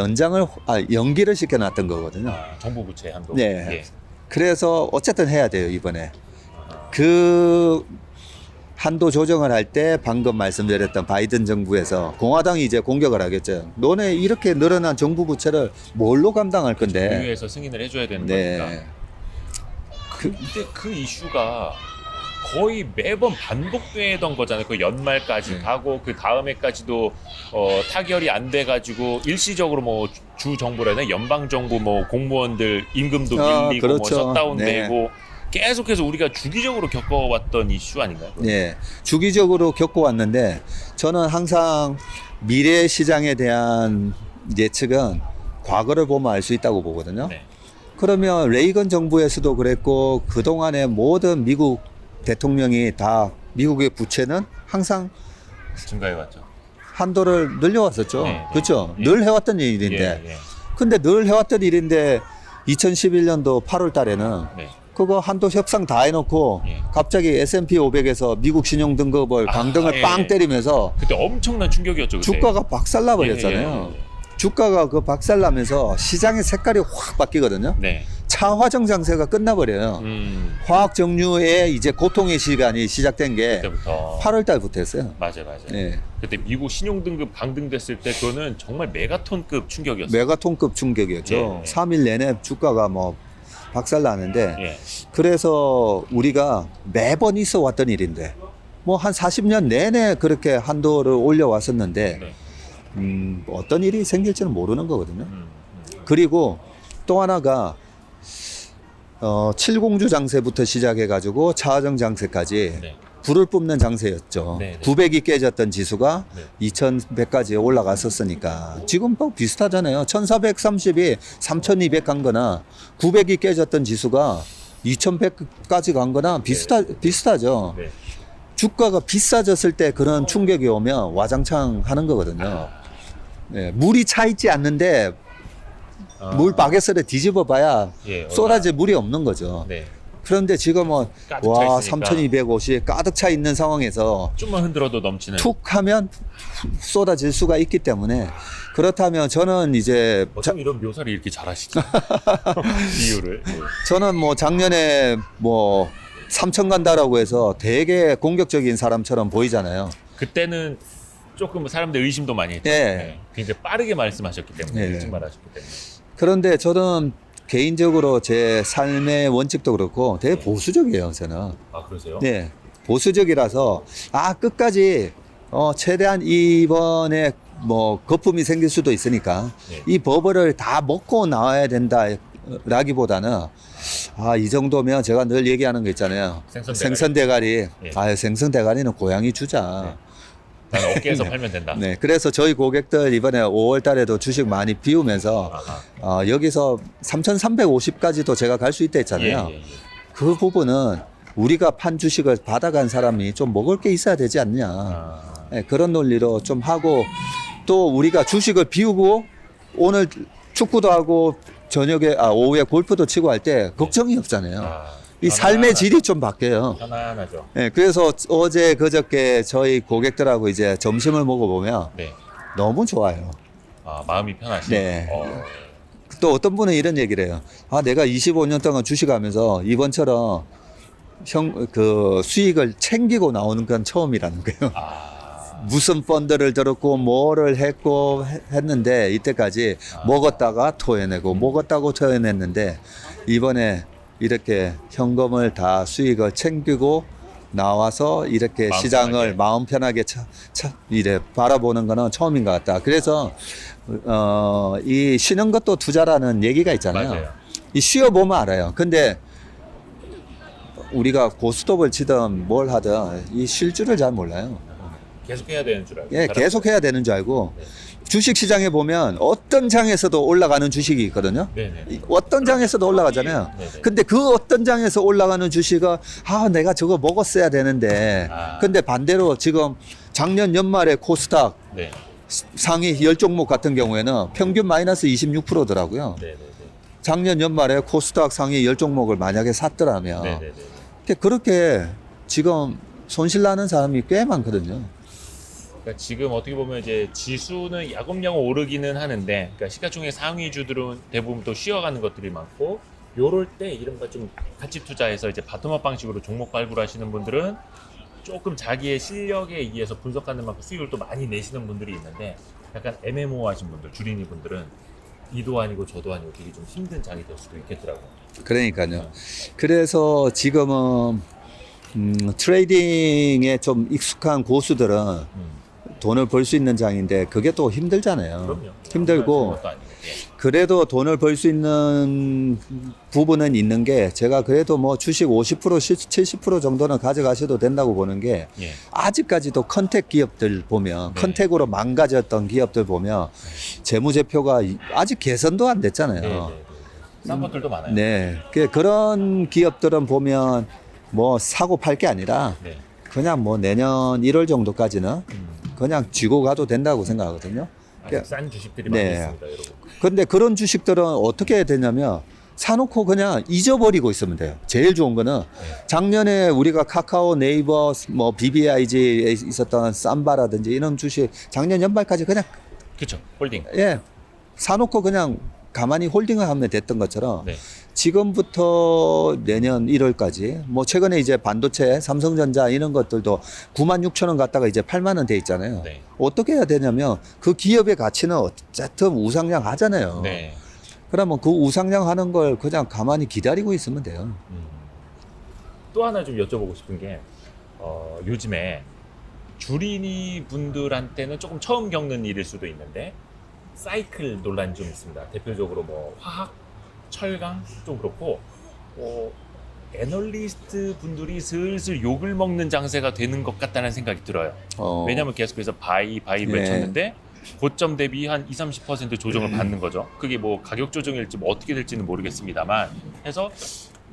연기를 시켜놨던 거거든요. 정부 부채 한도. 네. 예. 그래서 어쨌든 해야 돼요, 이번에. 그 한도 조정을 할 때 방금 말씀드렸던 바이든 정부에서 공화당이 이제 공격을 하겠죠. 너네 이렇게 늘어난 정부 부채를 뭘로 감당할 건데. 의회에서 승인을 해줘야 되는 네. 거니까. 근데 그 이슈가 거의 매번 반복되던 거잖아요. 그 연말까지 네. 가고 그 다음 해까지도 타결이 안 돼가지고 일시적으로 뭐 주 정부라나 연방 정부 뭐 공무원들 임금도 밀리고 그렇죠. 뭐 셧다운되고 네. 계속해서 우리가 주기적으로 겪어왔던 이슈 아닌가요? 예, 주기적으로 겪어왔는데 저는 항상 미래 시장에 대한 예측은 과거를 보면 알 수 있다고 보거든요. 네. 그러면 레이건 정부에서도 그랬고 그동안의 모든 미국 대통령이 다 미국의 부채는 항상 증가해왔죠. 한도를 늘려왔었죠. 네, 네. 그렇죠. 예. 늘 해왔던 일인데. 예, 예. 근데 늘 해왔던 일인데 2011년도 8월 달에는 네. 그거 한도 협상 다 해놓고 예. 갑자기 S&P 500에서 미국 신용 등급을 강등을 예. 빵 때리면서 그때 엄청난 충격이었죠. 그때. 주가가 박살나 버렸잖아요. 예, 예, 예. 주가가 그 박살나면서 시장의 색깔이 확 바뀌거든요. 네. 차화정 장세가 끝나버려요. 화학 정류의 이제 고통의 시간이 시작된 게 그때부터 8월 달부터였어요. 맞아요. 예. 그때 미국 신용등급 강등됐을 때 그거는 정말 메가톤급 충격이었어요. 메가톤급 충격이었죠. 예, 예. 3일 내내 주가가 뭐 박살나는데 예. 그래서 우리가 매번 있어 왔던 일인데 뭐 한 40년 내내 그렇게 한도를 올려왔었는데 네. 어떤 일이 생길지는 모르는 거거든요. 음. 그리고 또 하나가 7공주 장세부터 시작해가지고 차화정 장세까지 네. 불을 뿜는 장세였죠. 네, 네. 900이 깨졌던 지수가 네. 2100까지 올라갔었으니까 지금 뭐 비슷하잖아요. 1430이 3200 간 거나 900이 깨졌던 지수가 2100까지 간 거나 비슷하죠. 네. 주가가 비싸졌을 때 그런 충격이 오면 와장창 하는 거거든요. 네, 물이 차 있지 않는데 물 바게트를 뒤집어 봐야 예, 쏟아질 물이 없는 거죠. 네. 그런데 지금은 가득 차 와 있으니까. 3250이 가득 차 있는 상황에서 좀만 흔들어도 넘치는. 툭 하면 쏟아질 수가 있기 때문에 그렇다면 저는 이제 어쩜 이런 묘사를 이렇게 잘하시지? 이유를. 네. 저는 뭐 작년에 뭐 3천 간다라고 해서 되게 공격적인 사람처럼 보이잖아요. 그때는 조금 사람들 의심도 많이 했죠. 예. 네. 굉장히 빠르게 말씀하셨기 때문에 예. 일찍 말하셨기 때문에. 그런데 저는 개인적으로 제 삶의 원칙도 그렇고 되게 보수적이에요, 저는. 아 그러세요? 네, 보수적이라서 끝까지 최대한 이번에 뭐 거품이 생길 수도 있으니까 네. 이 버블을 다 먹고 나와야 된다라기보다는 이 정도면 제가 늘 얘기하는 거 있잖아요. 생선 대가리. 예. 생선 대가리는 고양이 주자. 난 어깨에서 팔면 된다. 네, 그래서 저희 고객들 이번에 5월 달에도 주식 많이 비우면서 여기서 3,350까지도 제가 갈 수 있다 했잖아요. 예. 그 부분은 우리가 판 주식을 받아간 사람이 좀 먹을 게 있어야 되지 않냐. 네, 그런 논리로 좀 하고 또 우리가 주식을 비우고 오늘 축구도 하고 저녁에 오후에 골프도 치고 할 때 걱정이 없잖아요. 이 삶의 질이 좀 바뀌어요. 편안하죠. 네, 그래서 어제 그저께 저희 고객들하고 이제 점심을 먹어보면 네. 너무 좋아요. 마음이 편하시. 네. 또 어떤 분은 이런 얘기를 해요. 내가 25년 동안 주식하면서 이번처럼 그 수익을 챙기고 나오는 건 처음이라는 거예요. 무슨 펀드를 들었고 뭐를 했고 했는데 이때까지 먹었다가 토해내고 먹었다고 토해냈는데 이번에 이렇게 현금을 다 수익을 챙기고 나와서 이렇게 마음 시장을 편하게. 마음 편하게 이래 바라보는 거는 처음인 것 같다. 그래서 이 쉬는 것도 투자라는 얘기가 있잖아요. 맞아요. 이 쉬어보면 알아요. 근데 우리가 고스톱을 치든 뭘 하든 이 쉴 줄을 잘 몰라요. 계속 해야 되는 줄 알고. 예, 계속 해야 되는 줄 알고 주식 시장에 보면 어떤 장에서도 올라가는 주식이 있거든요. 네네. 어떤 장에서도 올라가잖아요. 네네. 근데 그 어떤 장에서 올라가는 주식은 내가 저거 먹었어야 되는데 근데 반대로 지금 작년 연말에 코스닥 네. 상위 10종목 같은 경우에는 평균 마이너스 26%더라고요. 네네네. 작년 연말에 코스닥 상위 10종목을 만약에 샀더라면 네네네. 그렇게 지금 손실 나는 사람이 꽤 많거든요. 그러니까 지금 어떻게 보면 이제 지수는 야금야금 오르기는 하는데, 그러니까 시가총액 상위주들은 대부분 또 쉬어가는 것들이 많고, 요럴 때 이른바 좀 가치 투자해서 이제 바텀업 방식으로 종목 발굴하시는 분들은 조금 자기의 실력에 의해서 분석하는 만큼 수익을 또 많이 내시는 분들이 있는데, 약간 애매모호하신 분들, 주린이 분들은 이도 아니고 저도 아니고 되게 좀 힘든 장이 될 수도 있겠더라고요. 그러니까요. 그래서 지금은 트레이딩에 좀 익숙한 고수들은 돈을 벌 수 있는 장인데 그게 또 힘들잖아요. 그럼요. 힘들고 그것도 아니고. 예. 그래도 돈을 벌 수 있는 부분은 있는 게 제가 그래도 뭐 주식 50% 70% 정도는 가져가셔도 된다고 보는 게 예. 아직까지도 컨택 기업들 보면 네. 컨택으로 망가졌던 기업들 보면 재무제표가 아직 개선도 안 됐잖아요. 네네. 싼 것들도 많아요. 네, 그런 기업들은 보면 뭐 사고 팔 게 아니라 네. 그냥 뭐 내년 1월 정도까지는 그냥 쥐고 가도 된다고 생각하거든요. 아직 싼 주식들이 네. 많이 있습니다, 여러분. 근데 그런 주식들은 어떻게 해야 되냐면 사놓고 그냥 잊어버리고 있으면 돼요. 제일 좋은 거는 작년에 우리가 카카오, 네이버, 뭐 BBIG에 있었던 삼바라든지 이런 주식 작년 연말까지 그냥 그렇죠. 홀딩. 사놓고 그냥 가만히 홀딩을 하면 됐던 것처럼 네. 지금부터 내년 1월까지 뭐 최근에 이제 반도체, 삼성전자 이런 것들도 96,000원 갔다가 이제 8만 원 돼 있잖아요. 네. 어떻게 해야 되냐면 그 기업의 가치는 어쨌든 우상향 하잖아요. 네. 그러면 그 우상향 하는 걸 그냥 가만히 기다리고 있으면 돼요. 또 하나 좀 여쭤보고 싶은 게 요즘에 주린이 분들한테는 조금 처음 겪는 일일 수도 있는데 사이클 논란이 좀 있습니다. 대표적으로 뭐 화학, 철강 좀 그렇고 애널리스트 분들이 슬슬 욕을 먹는 장세가 되는 것 같다는 생각이 들어요. 왜냐하면 계속해서 바이를 네. 외쳤는데 고점 대비 한 20-30% 조정을 받는 거죠. 그게 뭐 가격 조정일지 뭐 어떻게 될지는 모르겠습니다만 해서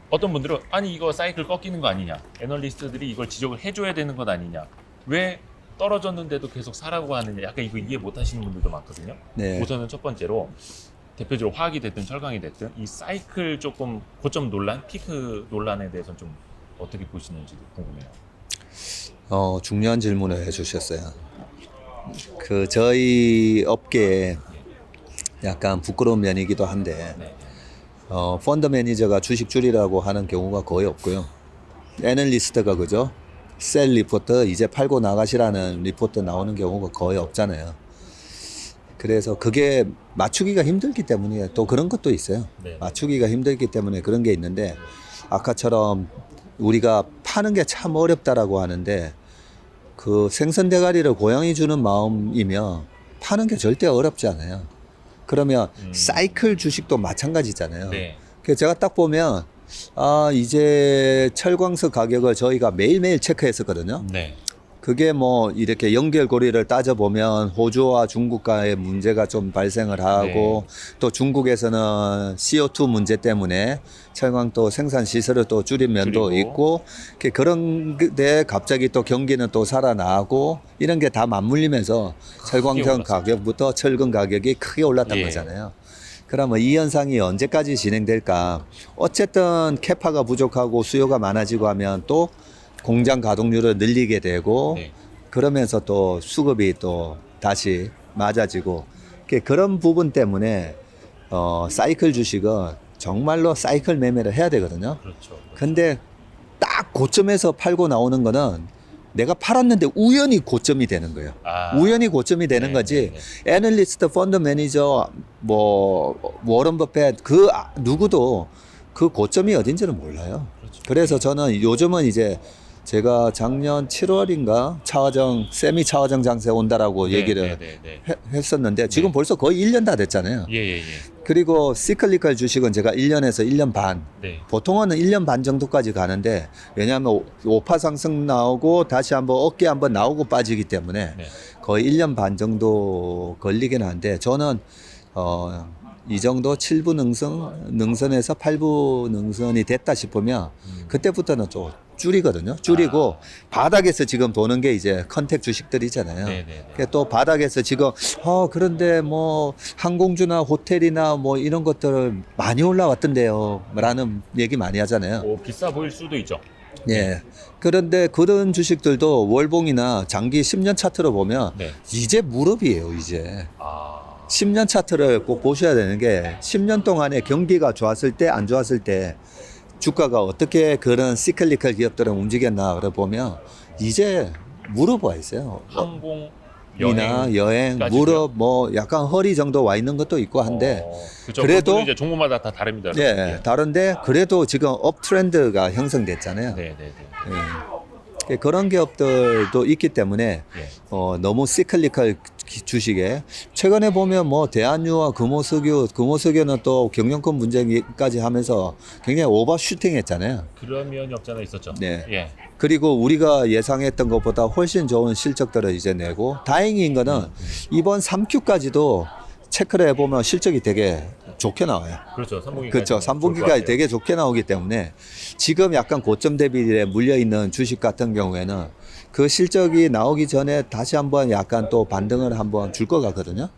어떤 분들은 아니 이거 사이클 꺾이는 거 아니냐, 애널리스트들이 이걸 지적을 해줘야 되는 것 아니냐, 왜 떨어졌는데도 계속 사라고 하느냐, 약간 이거 이해 못 하시는 분들도 많거든요. 네. 우선은 첫 번째로 대표적으로 화학이 됐든 철강이 됐든 이 사이클 조금 고점 논란, 피크 논란에 대해서는 좀 어떻게 보시는지 궁금해요. 중요한 질문을 해주셨어요. 그 저희 업계에 약간 부끄러운 면이기도 한데 네. 펀드 매니저가 주식 줄이라고 하는 경우가 거의 없고요. 애널리스트가 그죠? 셀 리포트 이제 팔고 나가시라는 리포트 나오는 경우가 거의 없잖아요. 그래서 그게 맞추기가 힘들기 때문에 또 그런 것도 있어요. 네. 맞추기가 힘들기 때문에 그런 게 있는데 아까처럼 우리가 파는 게 참 어렵다라고 하는데 그 생선 대가리를 고양이 주는 마음이면 파는 게 절대 어렵지 않아요. 그러면 사이클 주식도 마찬가지잖아요. 네. 그래서 제가 딱 보면 이제 철광석 가격을 저희가 매일매일 체크했었거든요. 네. 그게 뭐 이렇게 연결고리를 따져보면 호주와 중국과의 문제가 좀 발생을 하고 또 중국에서는 CO2 문제 때문에 철강도 생산 시설을 또 줄인 면도 줄이고. 있고 그런데 갑자기 또 경기는 또 살아나고 이런 게 다 맞물리면서 철광경 올랐었죠. 가격부터 철근 가격이 크게 올랐던 예. 거잖아요. 그러면 이 현상이 언제까지 진행될까? 어쨌든 캐파가 부족하고 수요가 많아지고 하면 또 공장 가동률을 늘리게 되고 네. 그러면서 또 수급이 또 다시 맞아지고 그런 부분 때문에 사이클 주식은 정말로 사이클 매매를 해야 되거든요. 그렇죠. 근데 딱 고점에서 팔고 나오는 거는 내가 팔았는데 우연히 고점이 되는 거예요. 아. 우연히 고점이 되는 네, 거지. 네, 애널리스트, 펀드 매니저, 뭐 워런 버핏 그 누구도 그 고점이 어딘지는 몰라요. 그렇죠. 그래서 저는 요즘은 이제 제가 작년 7월인가 세미 차화정 장세 온다라고 네, 얘기를 네, 네. 했었는데 지금 네. 벌써 거의 1년 다 됐잖아요. 예, 예, 예. 그리고 시클리컬 주식은 제가 1년에서 1년 반 네. 보통은 1년 반 정도까지 가는데 왜냐하면 오파 상승 나오고 다시 한번 어깨 한번 나오고 빠지기 때문에 네. 거의 1년 반 정도 걸리긴 한데 저는 이 정도 7부 능선에서 8부 능선이 됐다 싶으면 그때부터는 좀 줄이거든요. 줄이고 바닥에서 지금 도는 게 이제 컨택 주식들이잖아요. 네, 네, 네. 그러니까 또 바닥에서 지금 그런데 뭐 항공주나 호텔이나 뭐 이런 것들 많이 올라왔던데요. 라는 얘기 많이 하잖아요. 뭐 비싸 보일 수도 있죠. 예. 그런데 그런 주식들도 월봉이나 장기 10년 차트로 보면 네. 이제 무릎이에요, 이제. 아. 10년 차트를 꼭 보셔야 되는 게 10년 동안에 경기가 좋았을 때 안 좋았을 때 주가가 어떻게 그런 시클리컬 기업들은 움직였나 보면 이제 무릎 와 있어요. 항공 이나 여행, 까지도요? 무릎 뭐 약간 허리 정도 와 있는 것도 있고 한데 그렇죠. 그래도- 그래도 이제 종목마다 다 다릅니다. 예, 다른데 그래도 지금 업 트렌드가 형성됐잖아요. 네, 네, 네. 예. 그런 기업들도 있기 때문에 예. 너무 시클리컬 주식에 최근에 보면 뭐 대한유와 금호석유는 또 경영권 문제까지 하면서 굉장히 오버슈팅 했잖아요. 그런 면이 없잖아 있었죠. 네. 예. 그리고 우리가 예상했던 것보다 훨씬 좋은 실적들을 이제 내고 다행인 거는 이번 3Q까지도 체크를 해보면 실적이 되게 좋게 나와요. 그렇죠. 3분기까지. 그렇죠. 3분기까지 되게 좋게 나오기 때문에 지금 약간 고점 대비에 물려있는 주식 같은 경우에는 그 실적이 나오기 전에 다시 한번 약간 또 반등을 한번 줄 것 같거든요.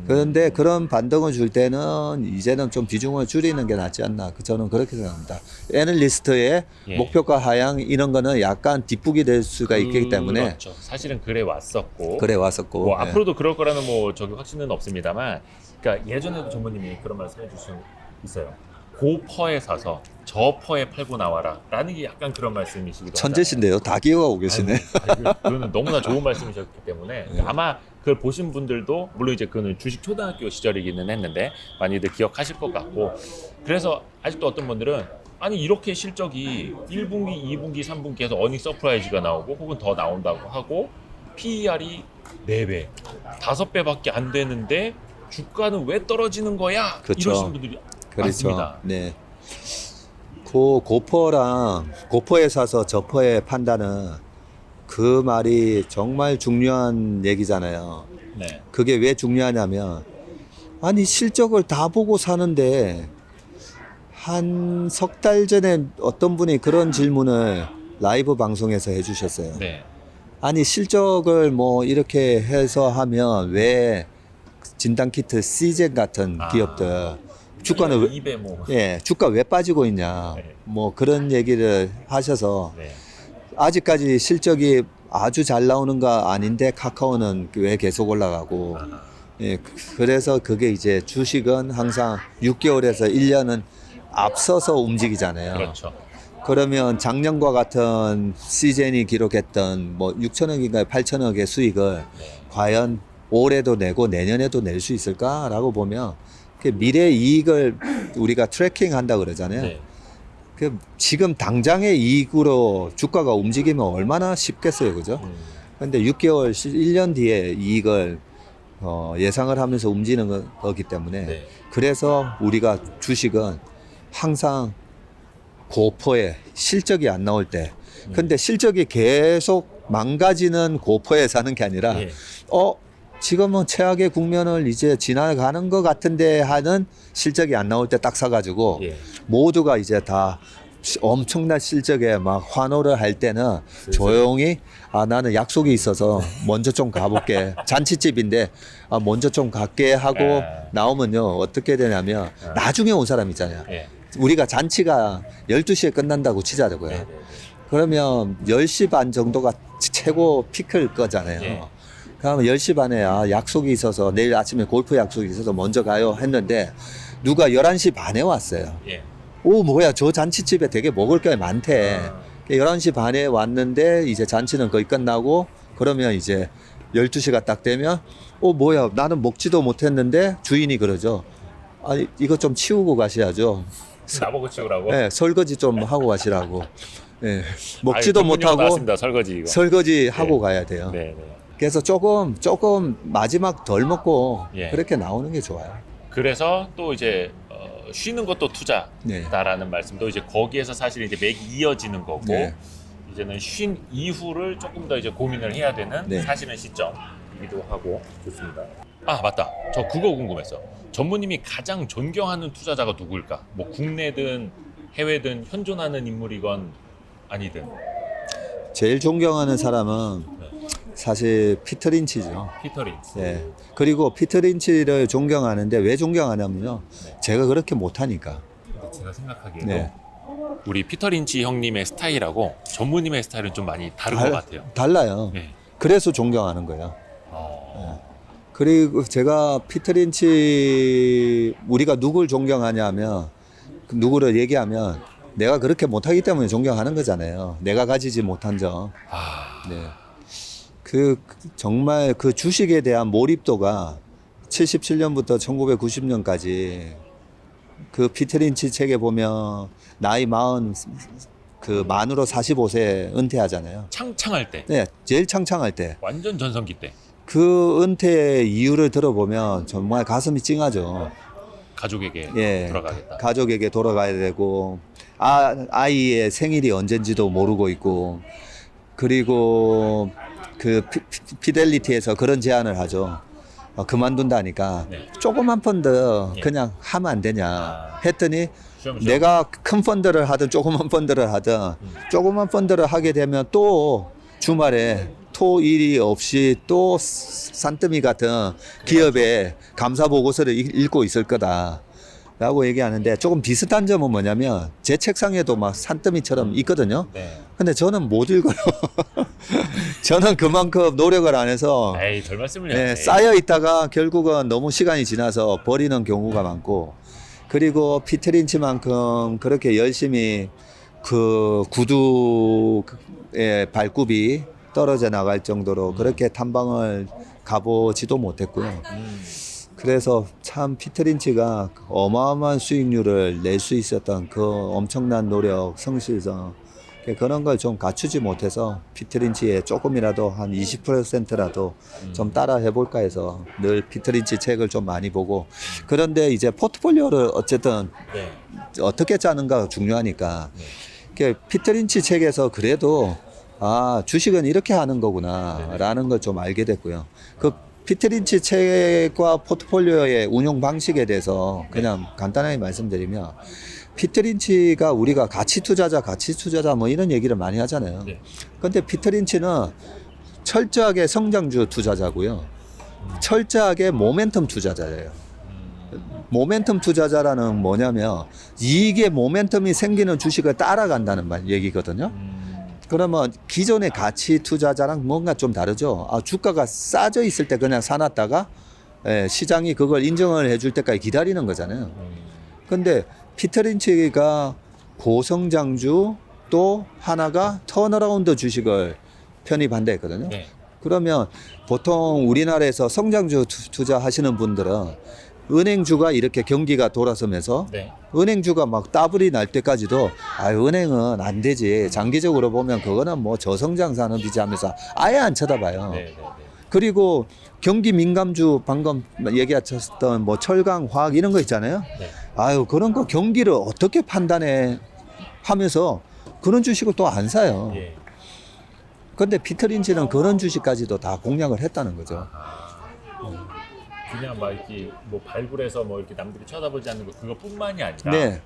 그런데 그런 반등을 줄 때는 이제는 좀 비중을 줄이는 게 낫지 않나. 저는 그렇게 생각합니다. 애널리스트의 예. 목표가 하향 이런 거는 약간 뒷북이 될 수가 있기 때문에 그렇죠. 사실은 그래 왔었고. 그래 왔었고. 뭐 예. 앞으로도 그럴 거라는 뭐 저기 확신은 없습니다만, 그러니까 예전에도 전무님이 그런 말씀해 주신 있어요. 고퍼에 사서 저퍼에 팔고 나와라라는 게 약간 그런 말씀이시기도 천재신데요. 다 기억하고 계시네. 하잖아요. 그거는 너무나 좋은 말씀이셨기 때문에 아마 그걸 보신 분들도 물론 이제 그는 주식 초등학교 시절이기는 했는데 많이들 기억하실 것 같고, 그래서 아직도 어떤 분들은 아니 이렇게 실적이 1분기, 2분기, 3분기에서 어닝 서프라이즈가 나오고 혹은 더 나온다고 하고 PER이 4배, 5배밖에 안 되는데 주가는 왜 떨어지는 거야? 그렇죠. 이러시는 분들이 많습니다. 네. 고퍼에 사서 저퍼에 판다는 그 말이 정말 중요한 얘기잖아요. 네. 그게 왜 중요하냐면 아니 실적을 다 보고 사는데 한 석 달 전에 어떤 분이 그런 질문을 라이브 방송에서 해주셨어요. 네. 아니 실적을 뭐 이렇게 해서 하면 왜 진단키트 시젠 같은 기업들 주가는 왜, 2배 뭐. 예, 주가 왜 빠지고 있냐. 네. 뭐 그런 얘기를 하셔서 네. 아직까지 실적이 아주 잘 나오는 거 아닌데 카카오는 왜 계속 올라가고. 예, 그래서 그게 이제 주식은 항상 6개월에서 1년은 앞서서 움직이잖아요. 그렇죠. 그러면 작년과 같은 시젠이 기록했던 뭐 6천억인가 8천억의 수익을 네. 과연 올해도 내고 내년에도 낼 수 있을까라고 보면 그 미래 이익을 우리가 트래킹 한다 그러잖아요. 네. 그 지금 당장의 이익으로 주가가 움직이면 얼마나 쉽겠어요, 그죠? 근데 6개월, 1년 뒤에 이익을 예상을 하면서 움직이는 거기 때문에 네. 그래서 우리가 주식은 항상 고퍼에 실적이 안 나올 때 근데 실적이 계속 망가지는 고포에 사는 게 아니라 예. 지금은 최악의 국면을 이제 지나가는 것 같은데 하는 실적이 안 나올 때 딱 사가지고 예. 모두가 이제 다 엄청난 실적에 막 환호를 할 때는 조용히 나는 약속이 있어서 먼저 좀 가볼게. 잔치집인데 먼저 좀 갈게 하고 예. 나오면요 어떻게 되냐면 나중에 온 사람 있잖아요. 예. 우리가 잔치가 12시에 끝난다고 치자고요. 네. 그러면 10시 반 정도가 최고 피크일 거잖아요. 예. 그러면 10시 반에 약속이 있어서 내일 아침에 골프 약속이 있어서 먼저 가요 했는데 누가 11시 반에 왔어요. 예. 오 뭐야 저 잔치집에 되게 먹을 게 많대. 11시 반에 왔는데 이제 잔치는 거의 끝나고 그러면 이제 12시가 딱 되면 뭐야 나는 먹지도 못했는데 주인이 그러죠. 이거 좀 치우고 가셔야죠. 나보고 치우라고. 네, 설거지 좀 하고 가시라고. 네, 먹지도 못하고 나왔습니다. 설거지 이거. 설거지 하고 가야 돼요. 네, 네. 그래서 조금 마지막 덜 먹고 예. 그렇게 나오는 게 좋아요. 그래서 또 이제 쉬는 것도 네. 투자다라는 말씀도 이제 거기에서 사실 이제 맥이 이어지는 거고 네. 이제는 쉰 이후를 조금 더 이제 고민을 해야 되는 네. 사실은 시점이기도 하고 좋습니다. 아 맞다, 저 그거 궁금했어. 전무님이 가장 존경하는 투자자가 누구일까? 뭐 국내든 해외든 현존하는 인물이건 아니든. 제일 존경하는 사람은 사실 피터 린치죠. 피터 린치. 네. 그리고 피터 린치를 존경하는데 왜 존경하냐면요. 제가 그렇게 못하니까. 근데 제가 생각하기에도 네. 우리 피터 린치 형님의 스타일하고 전무님의 스타일은 좀 많이 다른 것 같아요. 달라요. 네. 그래서 존경하는 거예요. 그리고 제가 피터 린치 우리가 누굴 존경하냐면 누구를 얘기하면 내가 그렇게 못하기 때문에 존경하는 거잖아요. 내가 가지지 못한 점. 네. 정말 그 주식에 대한 몰입도가 77년부터 1990년까지 그 피터 린치 책에 보면 나이 만으로 45세 은퇴하잖아요. 창창할 때. 네, 제일 창창할 때. 완전 전성기 때. 그 은퇴 이유를 들어보면 정말 가슴이 찡하죠. 가족에게 예, 돌아가겠다. 가족에게 돌아가야 되고 아이의 생일이 언젠지도 모르고 있고 그리고 그 피델리티에서 그런 제안을 하죠. 그만둔다니까 네. 조그만 펀드 예. 그냥 하면 안 되냐 했더니 쉬엄쉬엄. 내가 큰 펀드를 하든 조그만 펀드를 하든 조그만 펀드를 하게 되면 또 주말에 토일이 없이 또 산더미 같은 기업의 감사 보고서를 읽고 있을 거다 라고 얘기하는데 조금 비슷한 점은 뭐냐면 제 책상에도 막 산더미처럼 있거든요. 네. 근데 저는 못 읽어요. 저는 그만큼 노력을 안 해서 에이, 별 말씀을요. 네, 에이. 쌓여 있다가 결국은 너무 시간이 지나서 버리는 경우가 많고 그리고 피터 린치만큼 그렇게 열심히 그 구두의 발굽이 떨어져 나갈 정도로 그렇게 탐방을 가보지도 못했고요. 그래서 참 피터 린치가 어마어마한 수익률을 낼 수 있었던 그 엄청난 노력, 성실성 그런 걸 좀 갖추지 못해서 피터 린치에 조금이라도 한 20%라도 좀 따라 해볼까 해서 늘 피터 린치 책을 좀 많이 보고 그런데 이제 포트폴리오를 어쨌든 네. 어떻게 짜는가가 중요하니까 피터 린치 책에서 그래도 주식은 이렇게 하는 거구나 라는 걸 좀 알게 됐고요. 그 피터 린치 책과 포트폴리오의 운용 방식에 대해서 그냥 간단하게 말씀드리면 피터 린치가 우리가 가치 투자자 뭐 이런 얘기를 많이 하잖아요. 네. 근데 피터 린치는 철저하게 성장주 투자자고요. 철저하게 모멘텀 투자자예요. 모멘텀 투자자라는 뭐냐면 이익의 모멘텀이 생기는 주식을 따라간다는 얘기거든요. 그러면 기존의 가치 투자자랑 뭔가 좀 다르죠. 주가가 싸져 있을 때 그냥 사놨다가 시장이 그걸 인정을 해줄 때까지 기다리는 거잖아요. 근데 피터 린치가 고성장주 또 하나가 턴어라운드 주식을 편입한다 했거든요. 네. 그러면 보통 우리나라에서 성장주 투자하시는 분들은 은행주가 이렇게 경기가 돌아서면서 네. 은행주가 막 따블이 날 때까지도 은행은 안 되지 장기적으로 보면 그거는 뭐 저성장 산업이지 하면서 아예 안 쳐다봐요. 네. 네. 그리고 경기 민감주 방금 얘기하셨던 뭐 철강 화학 이런 거 있잖아요. 네. 그런 거 경기를 어떻게 판단해 하면서 그런 주식을 또 안 사요. 예. 근데 피터 린치는 그런 주식까지도 다 공략을 했다는 거죠. 그냥 막 이렇게 뭐 발굴해서 뭐 이렇게 남들이 쳐다보지 않는 거 그것뿐만이 아니라 네.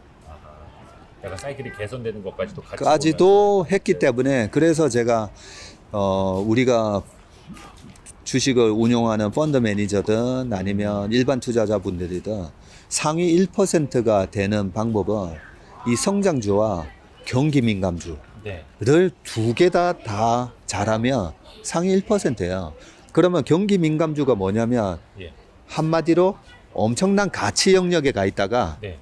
약간 사이클이 개선되는 것까지도 같이 까지도 보면서. 했기 때문에 그래서 제가 우리가 주식을 운용하는 펀드 매니저든 아니면 일반 투자자분들이든 상위 1%가 되는 방법은 이 성장주와 경기 민감주를 네. 두 개 다 잘하면 상위 1%예요. 그러면 경기 민감주가 뭐냐면 예. 한마디로 엄청난 가치 영역에 가 있다가 네.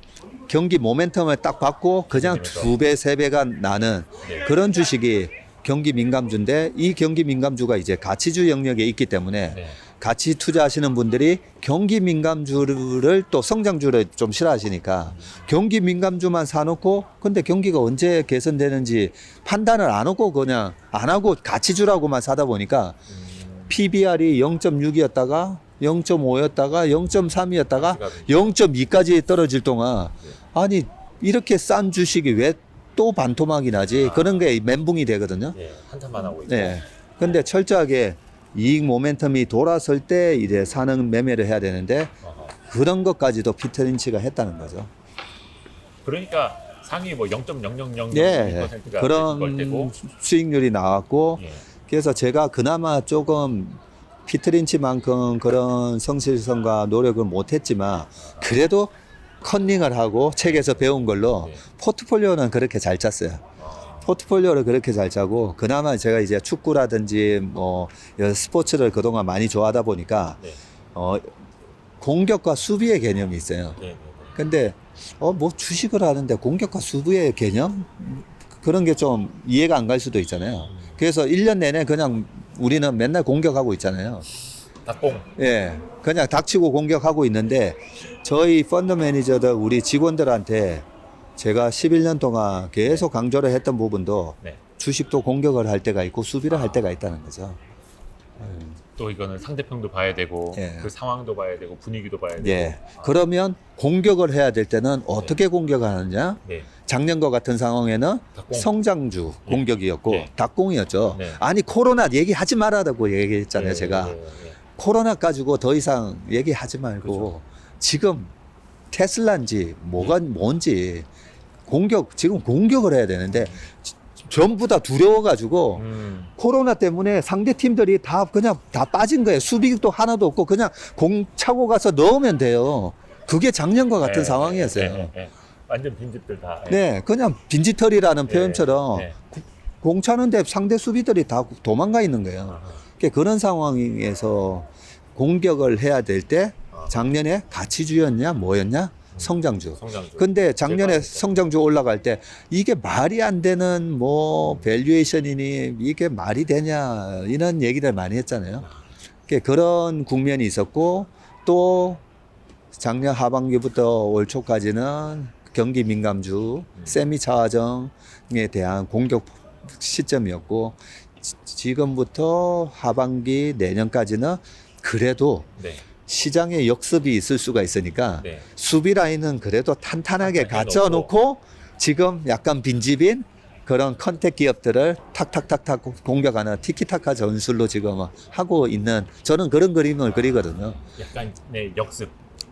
경기 모멘텀을 딱 받고 그냥 그렇죠. 2배, 3배가 나는 네. 그런 주식이 경기 민감주인데 이 경기 민감주가 이제 가치주 영역에 있기 때문에 네. 같이 투자하시는 분들이 경기 민감주를 또 성장주를 좀 싫어하시니까 경기 민감주만 사놓고 근데 경기가 언제 개선되는지 판단을 안 하고 그냥 안 하고 가치주라고만 사다 보니까 PBR이 0.6이었다가 0.5였다가 0.3이었다가 0.2까지 떨어질 동안 아니 이렇게 싼 주식이 왜 또 반토막이 나지 그런 게 멘붕이 되거든요. 예. 한탄만 하고 있고. 네. 근데 철저하게 이익 모멘텀이 돌아설 때 이제 사는 매매를 해야 되는데 어허. 그런 것까지도 피터 린치가 했다는 거죠. 그러니까 상위 뭐 0.0000%가 네. 걸 그런 때고. 수익률이 나왔고 예. 그래서 제가 그나마 조금 피터 린치만큼 그런 성실성과 노력을 못했지만 그래도 컨닝을 하고 책에서 배운 걸로 네. 포트폴리오는 그렇게 잘 짰어요. 포트폴리오를 그렇게 잘 짜고 그나마 제가 이제 축구라든지 뭐 여러 스포츠를 그동안 많이 좋아하다 보니까 네. 공격과 수비의 개념이 있어요. 네. 네. 근데 뭐 주식을 하는데 공격과 수비의 개념? 그런 게 좀 이해가 안 갈 수도 있잖아요. 그래서 1년 내내 그냥 우리는 맨날 공격하고 있잖아요. 닭공. 예. 그냥 닥치고 공격하고 있는데 저희 펀드 매니저들 우리 직원들한테 제가 11년 동안 계속 강조를 했던 부분도 네. 주식도 공격을 할 때가 있고 수비를 할 때가 있다는 거죠. 또 이거는 상대편도 봐야 되고 예. 그 상황도 봐야 되고 분위기도 봐야 되고. 예. 그러면 공격을 해야 될 때는 어떻게 공격하느냐? 네. 작년과 같은 상황에는 닭공. 성장주 예. 공격이었고 예. 닭공이었죠. 네. 아니 코로나 얘기하지 말라고 얘기했잖아요. 예, 제가 예, 예. 코로나 가지고 더 이상 얘기하지 말고 그렇죠. 지금 테슬라인지 뭐가 뭔지 지금 공격을 해야 되는데 전부 다 두려워가지고 코로나 때문에 상대 팀들이 다 그냥 다 빠진 거예요. 수비도 하나도 없고 그냥 공 차고 가서 넣으면 돼요. 그게 작년과 같은 예, 상황이었어요. 예, 예. 완전 빈집들 다. 예. 네, 그냥 빈지털이라는 예, 표현처럼 예. 공 차는데 상대 수비들이 다 도망가 있는 거예요. 그러니까 그런 상황에서 공격을 해야 될 때 작년에 가치주였냐 뭐였냐 성장주. 성장주. 근데 작년에 대박이죠. 성장주 올라갈 때 이게 말이 안 되는 뭐 밸류에이션이니 이게 말이 되냐 이런 얘기들 많이 했잖아요. 그러니까 그런 국면이 있었고 또 작년 하반기부터 올 초까지는 경기 민감주, 세미 차화정에 대한 공격 시점이었고 지금부터 하반기 내년까지는 그래도 네. 시장에 역습이 있을 수가 있으니까 네. 수비 라인은 그래도 탄탄하게 탄탄히 갖춰 놓고 놓고. 지금 약간 빈집인 그런 컨택 기업들을 탁탁탁탁 공격하는 티키타카 전술로 지금 하고 있는 저는 그런 그림을 그리거든요. 약간 네 역습.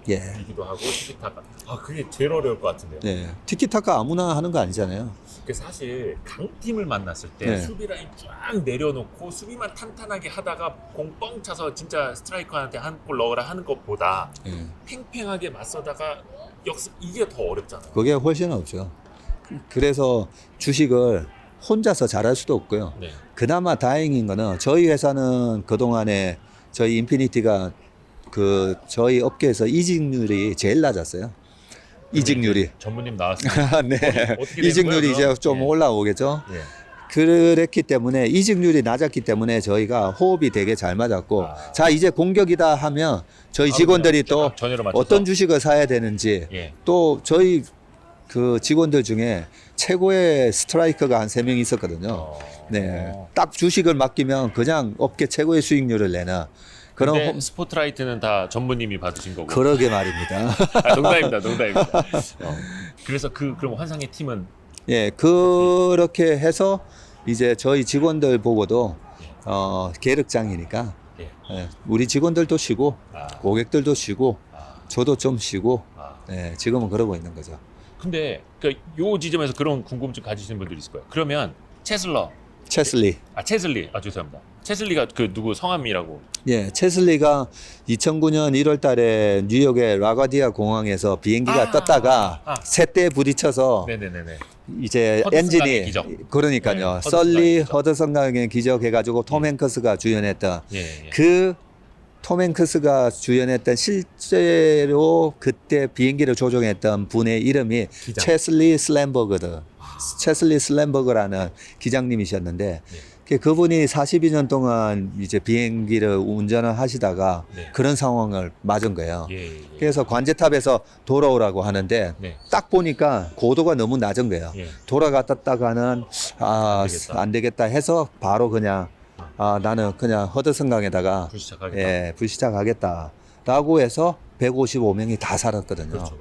예. 이기도 하고 티키타카. 그게 제일 어려울 것 같은데요. 네. 티키타카 아무나 하는 거 아니잖아요. 그 사실 강팀을 만났을 때 네. 수비 라인 쫙 내려놓고 수비만 탄탄하게 하다가 공 뻥 차서 진짜 스트라이커한테 한 골 넣으라 하는 것보다 예. 팽팽하게 맞서다가 역습 이게 더 어렵잖아요. 그게 훨씬 없죠. 그래서 주식을 혼자서 잘할 수도 없고요. 네. 그나마 다행인 거는 저희 회사는 그동안에 저희 인피니티가 저희 업계에서 이직률이 제일 낮았어요. 이직률이. 전무님 나왔습니다. 네. 어떻게 되는 이직률이 거예요, 이제 그럼? 좀 예. 올라오겠죠. 예. 그랬기 때문에 이직률이 낮았기 때문에 저희가 호흡이 되게 잘 맞았고 자 이제 공격이다 하면 저희 직원들이 또 전열을 맞춰서. 어떤 주식을 사야 되는지 예. 또 저희 그 직원들 중에 최고의 스트라이커가 한 3명 있었거든요. 네. 딱 주식을 맡기면 그냥 업계 최고의 수익률을 내는 그런 근데 스포트라이트는 다 전무님이 받으신 거고. 그러게 말입니다. 농담입니다. 농담입니다. 그래서 그럼 환상의 팀은 예, 그렇게 해서 이제 저희 직원들 보고도 계륵장이니까 예. 우리 직원들도 쉬고 아. 고객들도 쉬고 아. 저도 좀 쉬고 아. 지금은 그러고 있는 거죠. 근데 요 지점에서 그런 궁금증 가지시는 분들이 있을 거예요. 그러면 체슬리. 죄송합니다. 체슬리가 그 누구 성함이라고. 예, 체슬리가 2009년 1월 달에 뉴욕의 라과디아 공항에서 비행기가 떴다가 새떼에 부딪혀서 네네네네. 이제 허드슨 강의 엔진이 기적. 그러니까요. 네, 허드슨 썰리 강의 기적. 허드슨 강의 기적 해가지고 톰 행크스가 주연했던 예. 그 톰 행크스가 주연했던 실제로 그때 비행기를 조종했던 분의 이름이 기장. 체슬리 슬램버거든. 체슬리 슬램버거라는 기장님이셨는데 그분이 42년 동안 이제 비행기를 운전을 하시다가 네. 그런 상황을 맞은 거예요. 예. 그래서 관제탑에서 돌아오라고 하는데 네. 딱 보니까 고도가 너무 낮은 거예요. 예. 돌아갔다가는 안 되겠다 해서 바로 그냥 나는 그냥 허드슨강에다가 불시착하겠다. 불시착하겠다라고 해서 155명이 다 살았거든요. 그렇죠.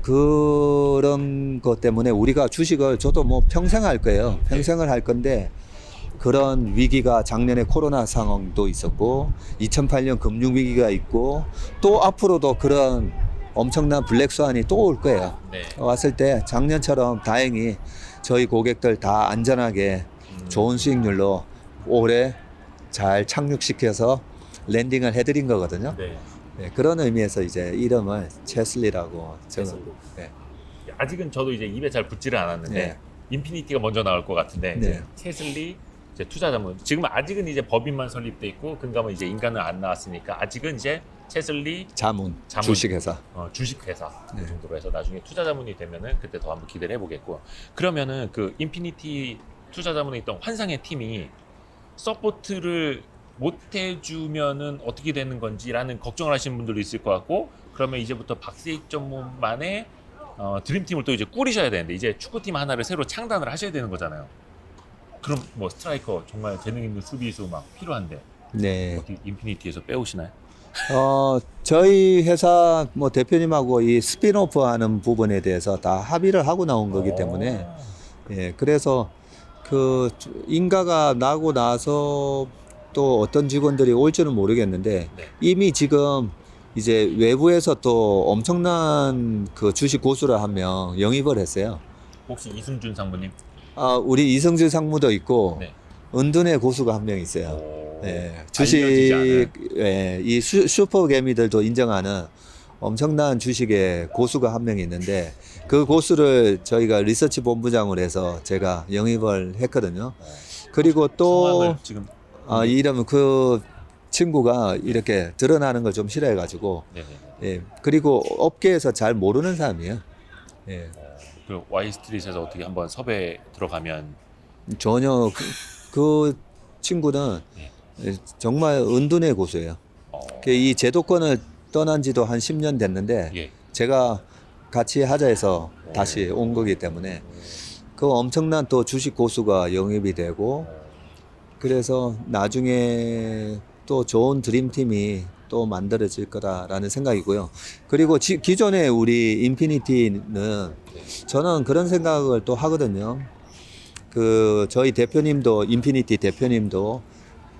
그런 것 때문에 우리가 주식을 저도 뭐 평생 할 거예요. 평생을 할 건데 그런 위기가 작년에 코로나 상황도 있었고 2008년 금융 위기가 있고 또 앞으로도 그런 엄청난 블랙스완이 또 올 거예요. 네. 왔을 때 작년처럼 다행히 저희 고객들 다 안전하게 좋은 수익률로 올해 잘 착륙시켜서 랜딩을 해드린 거거든요. 네. 네, 그런 의미에서 이제 이름을 체슬리라고 체슬리. 저는 아직은 저도 이제 입에 잘 붙지를 않았는데 네. 인피니티가 먼저 나올 것 같은데 네. 이제 체슬리 이제 투자자문 지금 아직은 이제 법인만 설립돼 있고 근감은 이제 인간은 안 나왔으니까 아직은 이제 체슬리 자문. 주식회사. 주식회사 네. 그 정도로 해서 나중에 투자자문이 되면은 그때 더 한번 기대를 해보겠고 그러면은 그 인피니티 투자자문에 있던 환상의 팀이 서포트를 못 해주면은 어떻게 되는 건지라는 걱정을 하시는 분들도 있을 것 같고 그러면 이제부터 박세익 전문만의 드림팀을 또 이제 꾸리셔야 되는데 이제 축구팀 하나를 새로 창단을 하셔야 되는 거잖아요. 그럼 뭐 스트라이커 정말 재능 있는 수비수 막 필요한데 네. 어떻게 인피니티에서 빼오시나요? 저희 회사 뭐 대표님하고 이 스피노프 하는 부분에 대해서 다 합의를 하고 나온 거기 때문에 그래서 그 인가가 나고 나서 또 어떤 직원들이 올지는 모르겠는데 네. 이미 지금 이제 외부에서 또 엄청난 그 주식 고수를 한 명 영입을 했어요. 혹시 이승준 상무님? 우리 이성준 상무도 있고 네. 은둔의 고수가 한 명 있어요. 오, 주식 알려지지 이 슈퍼개미들도 인정하는 엄청난 주식의 고수가 한 명 있는데 그 고수를 저희가 리서치 본부장으로 해서 제가 영입을 했거든요. 그리고 또 상황을 지금 이러면 그 친구가 이렇게 드러나는 걸 좀 싫어해가지고 그리고 업계에서 잘 모르는 사람이에요. 그 와이스트릿에서 어떻게 한번 섭외 들어가면 전혀 그 친구는 정말 은둔의 고수예요. 이 제도권을 떠난 지도 한 10년 됐는데 제가 같이 하자 해서 다시 온 거기 때문에 그 엄청난 또 주식 고수가 영입이 되고 그래서 나중에 또 좋은 드림팀이 또 만들어질 거다라는 생각이고요. 그리고 기존에 우리 인피니티는 저는 그런 생각을 또 하거든요. 그 저희 대표님도 인피니티 대표님도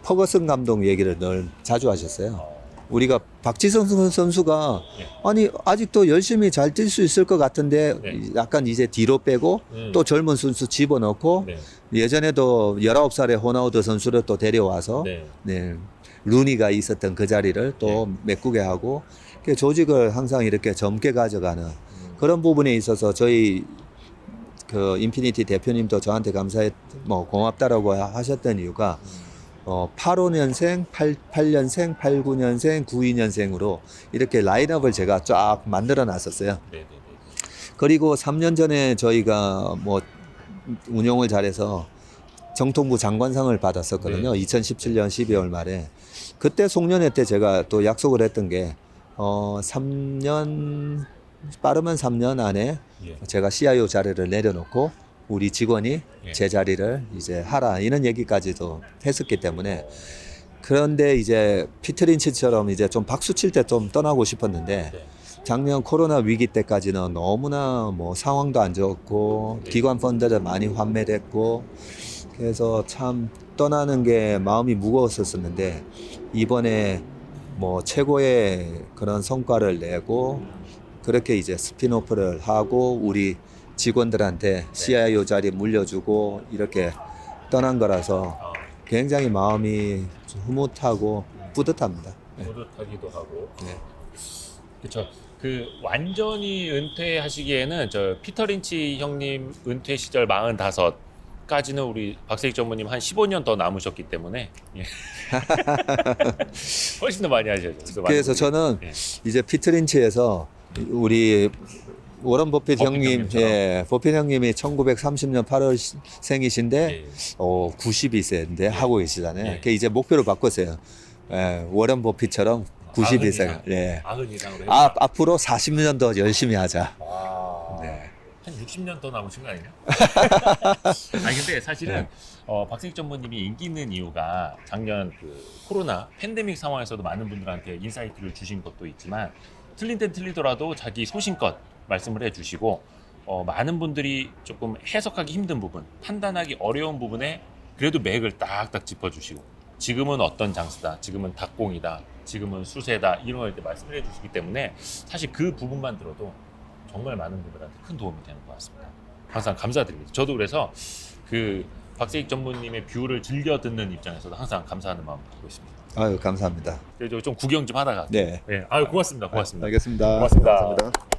퍼거슨 감독 얘기를 늘 자주 하셨어요. 우리가 박지성 선수가 아니 아직도 열심히 잘 뛸 수 있을 것 같은데 약간 이제 뒤로 빼고 또 젊은 선수 집어넣고 예전에도 19살의 호나우드 선수를 또 데려와서 루니가 있었던 그 자리를 또 메꾸게 하고 조직을 항상 이렇게 젊게 가져가는 그런 부분에 있어서 저희 그 인피니티 대표님도 저한테 고맙다라고 하셨던 이유가 85년생, 88년생, 89년생, 92년생으로 이렇게 라인업을 제가 쫙 만들어 놨었어요. 그리고 3년 전에 저희가 뭐 운용을 잘해서 정통부 장관상을 받았었거든요. 2017년 12월 말에. 그때 송년회 때 제가 또 약속을 했던 게 3년 빠르면 3년 안에 제가 CIO 자리를 내려놓고 우리 직원이 제 자리를 이제 하라 이런 얘기까지도 했었기 때문에 그런데 이제 피터 린치처럼 이제 좀 박수 칠 때 좀 떠나고 싶었는데 작년 코로나 위기 때까지는 너무나 뭐 상황도 안 좋았고 기관 펀드도 많이 환매됐고 그래서 참 떠나는 게 마음이 무거웠었는데 이번에 뭐 최고의 그런 성과를 내고 그렇게 이제 스피노프를 하고 우리 직원들한테 CIO 자리 물려주고 이렇게 떠난 거라서 굉장히 마음이 좀 흐뭇하고 뿌듯합니다. 네. 뿌듯하기도 하고. 네. 그렇죠. 그 완전히 은퇴하시기에는 저 피터 린치 형님 은퇴 시절 45까지는 우리 박세익 전무님 한 15년 더 남으셨기 때문에 예. 훨씬 더 많이 하셔야죠. 그래서 저는 예. 이제 피트린치에서 우리 워런 버핏 버핏 형님, 형님처럼. 예, 버핏 형님이 1930년 8월 생이신데 예. 92세인데 하고 계시잖아요. 예. 그 이제 목표를 바꿨어요. 예, 워런 버핏처럼 92세. 예. 90 이상으로 앞으로 40년 더 열심히 하자. 네. 한 60년 더 남으신 거 아니냐? 아니 근데 사실은 박세익 전무님이 인기 있는 이유가 작년 그 코로나 팬데믹 상황에서도 많은 분들한테 인사이트를 주신 것도 있지만 틀린 땐 틀리더라도 자기 소신껏 말씀을 해주시고 많은 분들이 조금 해석하기 힘든 부분, 판단하기 어려운 부분에 그래도 맥을 딱딱 짚어주시고 지금은 어떤 장수다, 지금은 닭공이다, 지금은 수세다 이런 걸 말씀을 해주시기 때문에 사실 그 부분만 들어도 정말 많은 분들한테 큰 도움이 되는 것 같습니다. 항상 감사드립니다. 저도 그래서 그 박세익 전무님의 뷰를 즐겨 듣는 입장에서도 항상 감사하는 마음을 갖고 있습니다. 아유, 감사합니다. 그래서 좀 구경 좀 하다가 네. 네. 아유 고맙습니다. 고맙습니다. 알겠습니다. 고맙습니다. 감사합니다.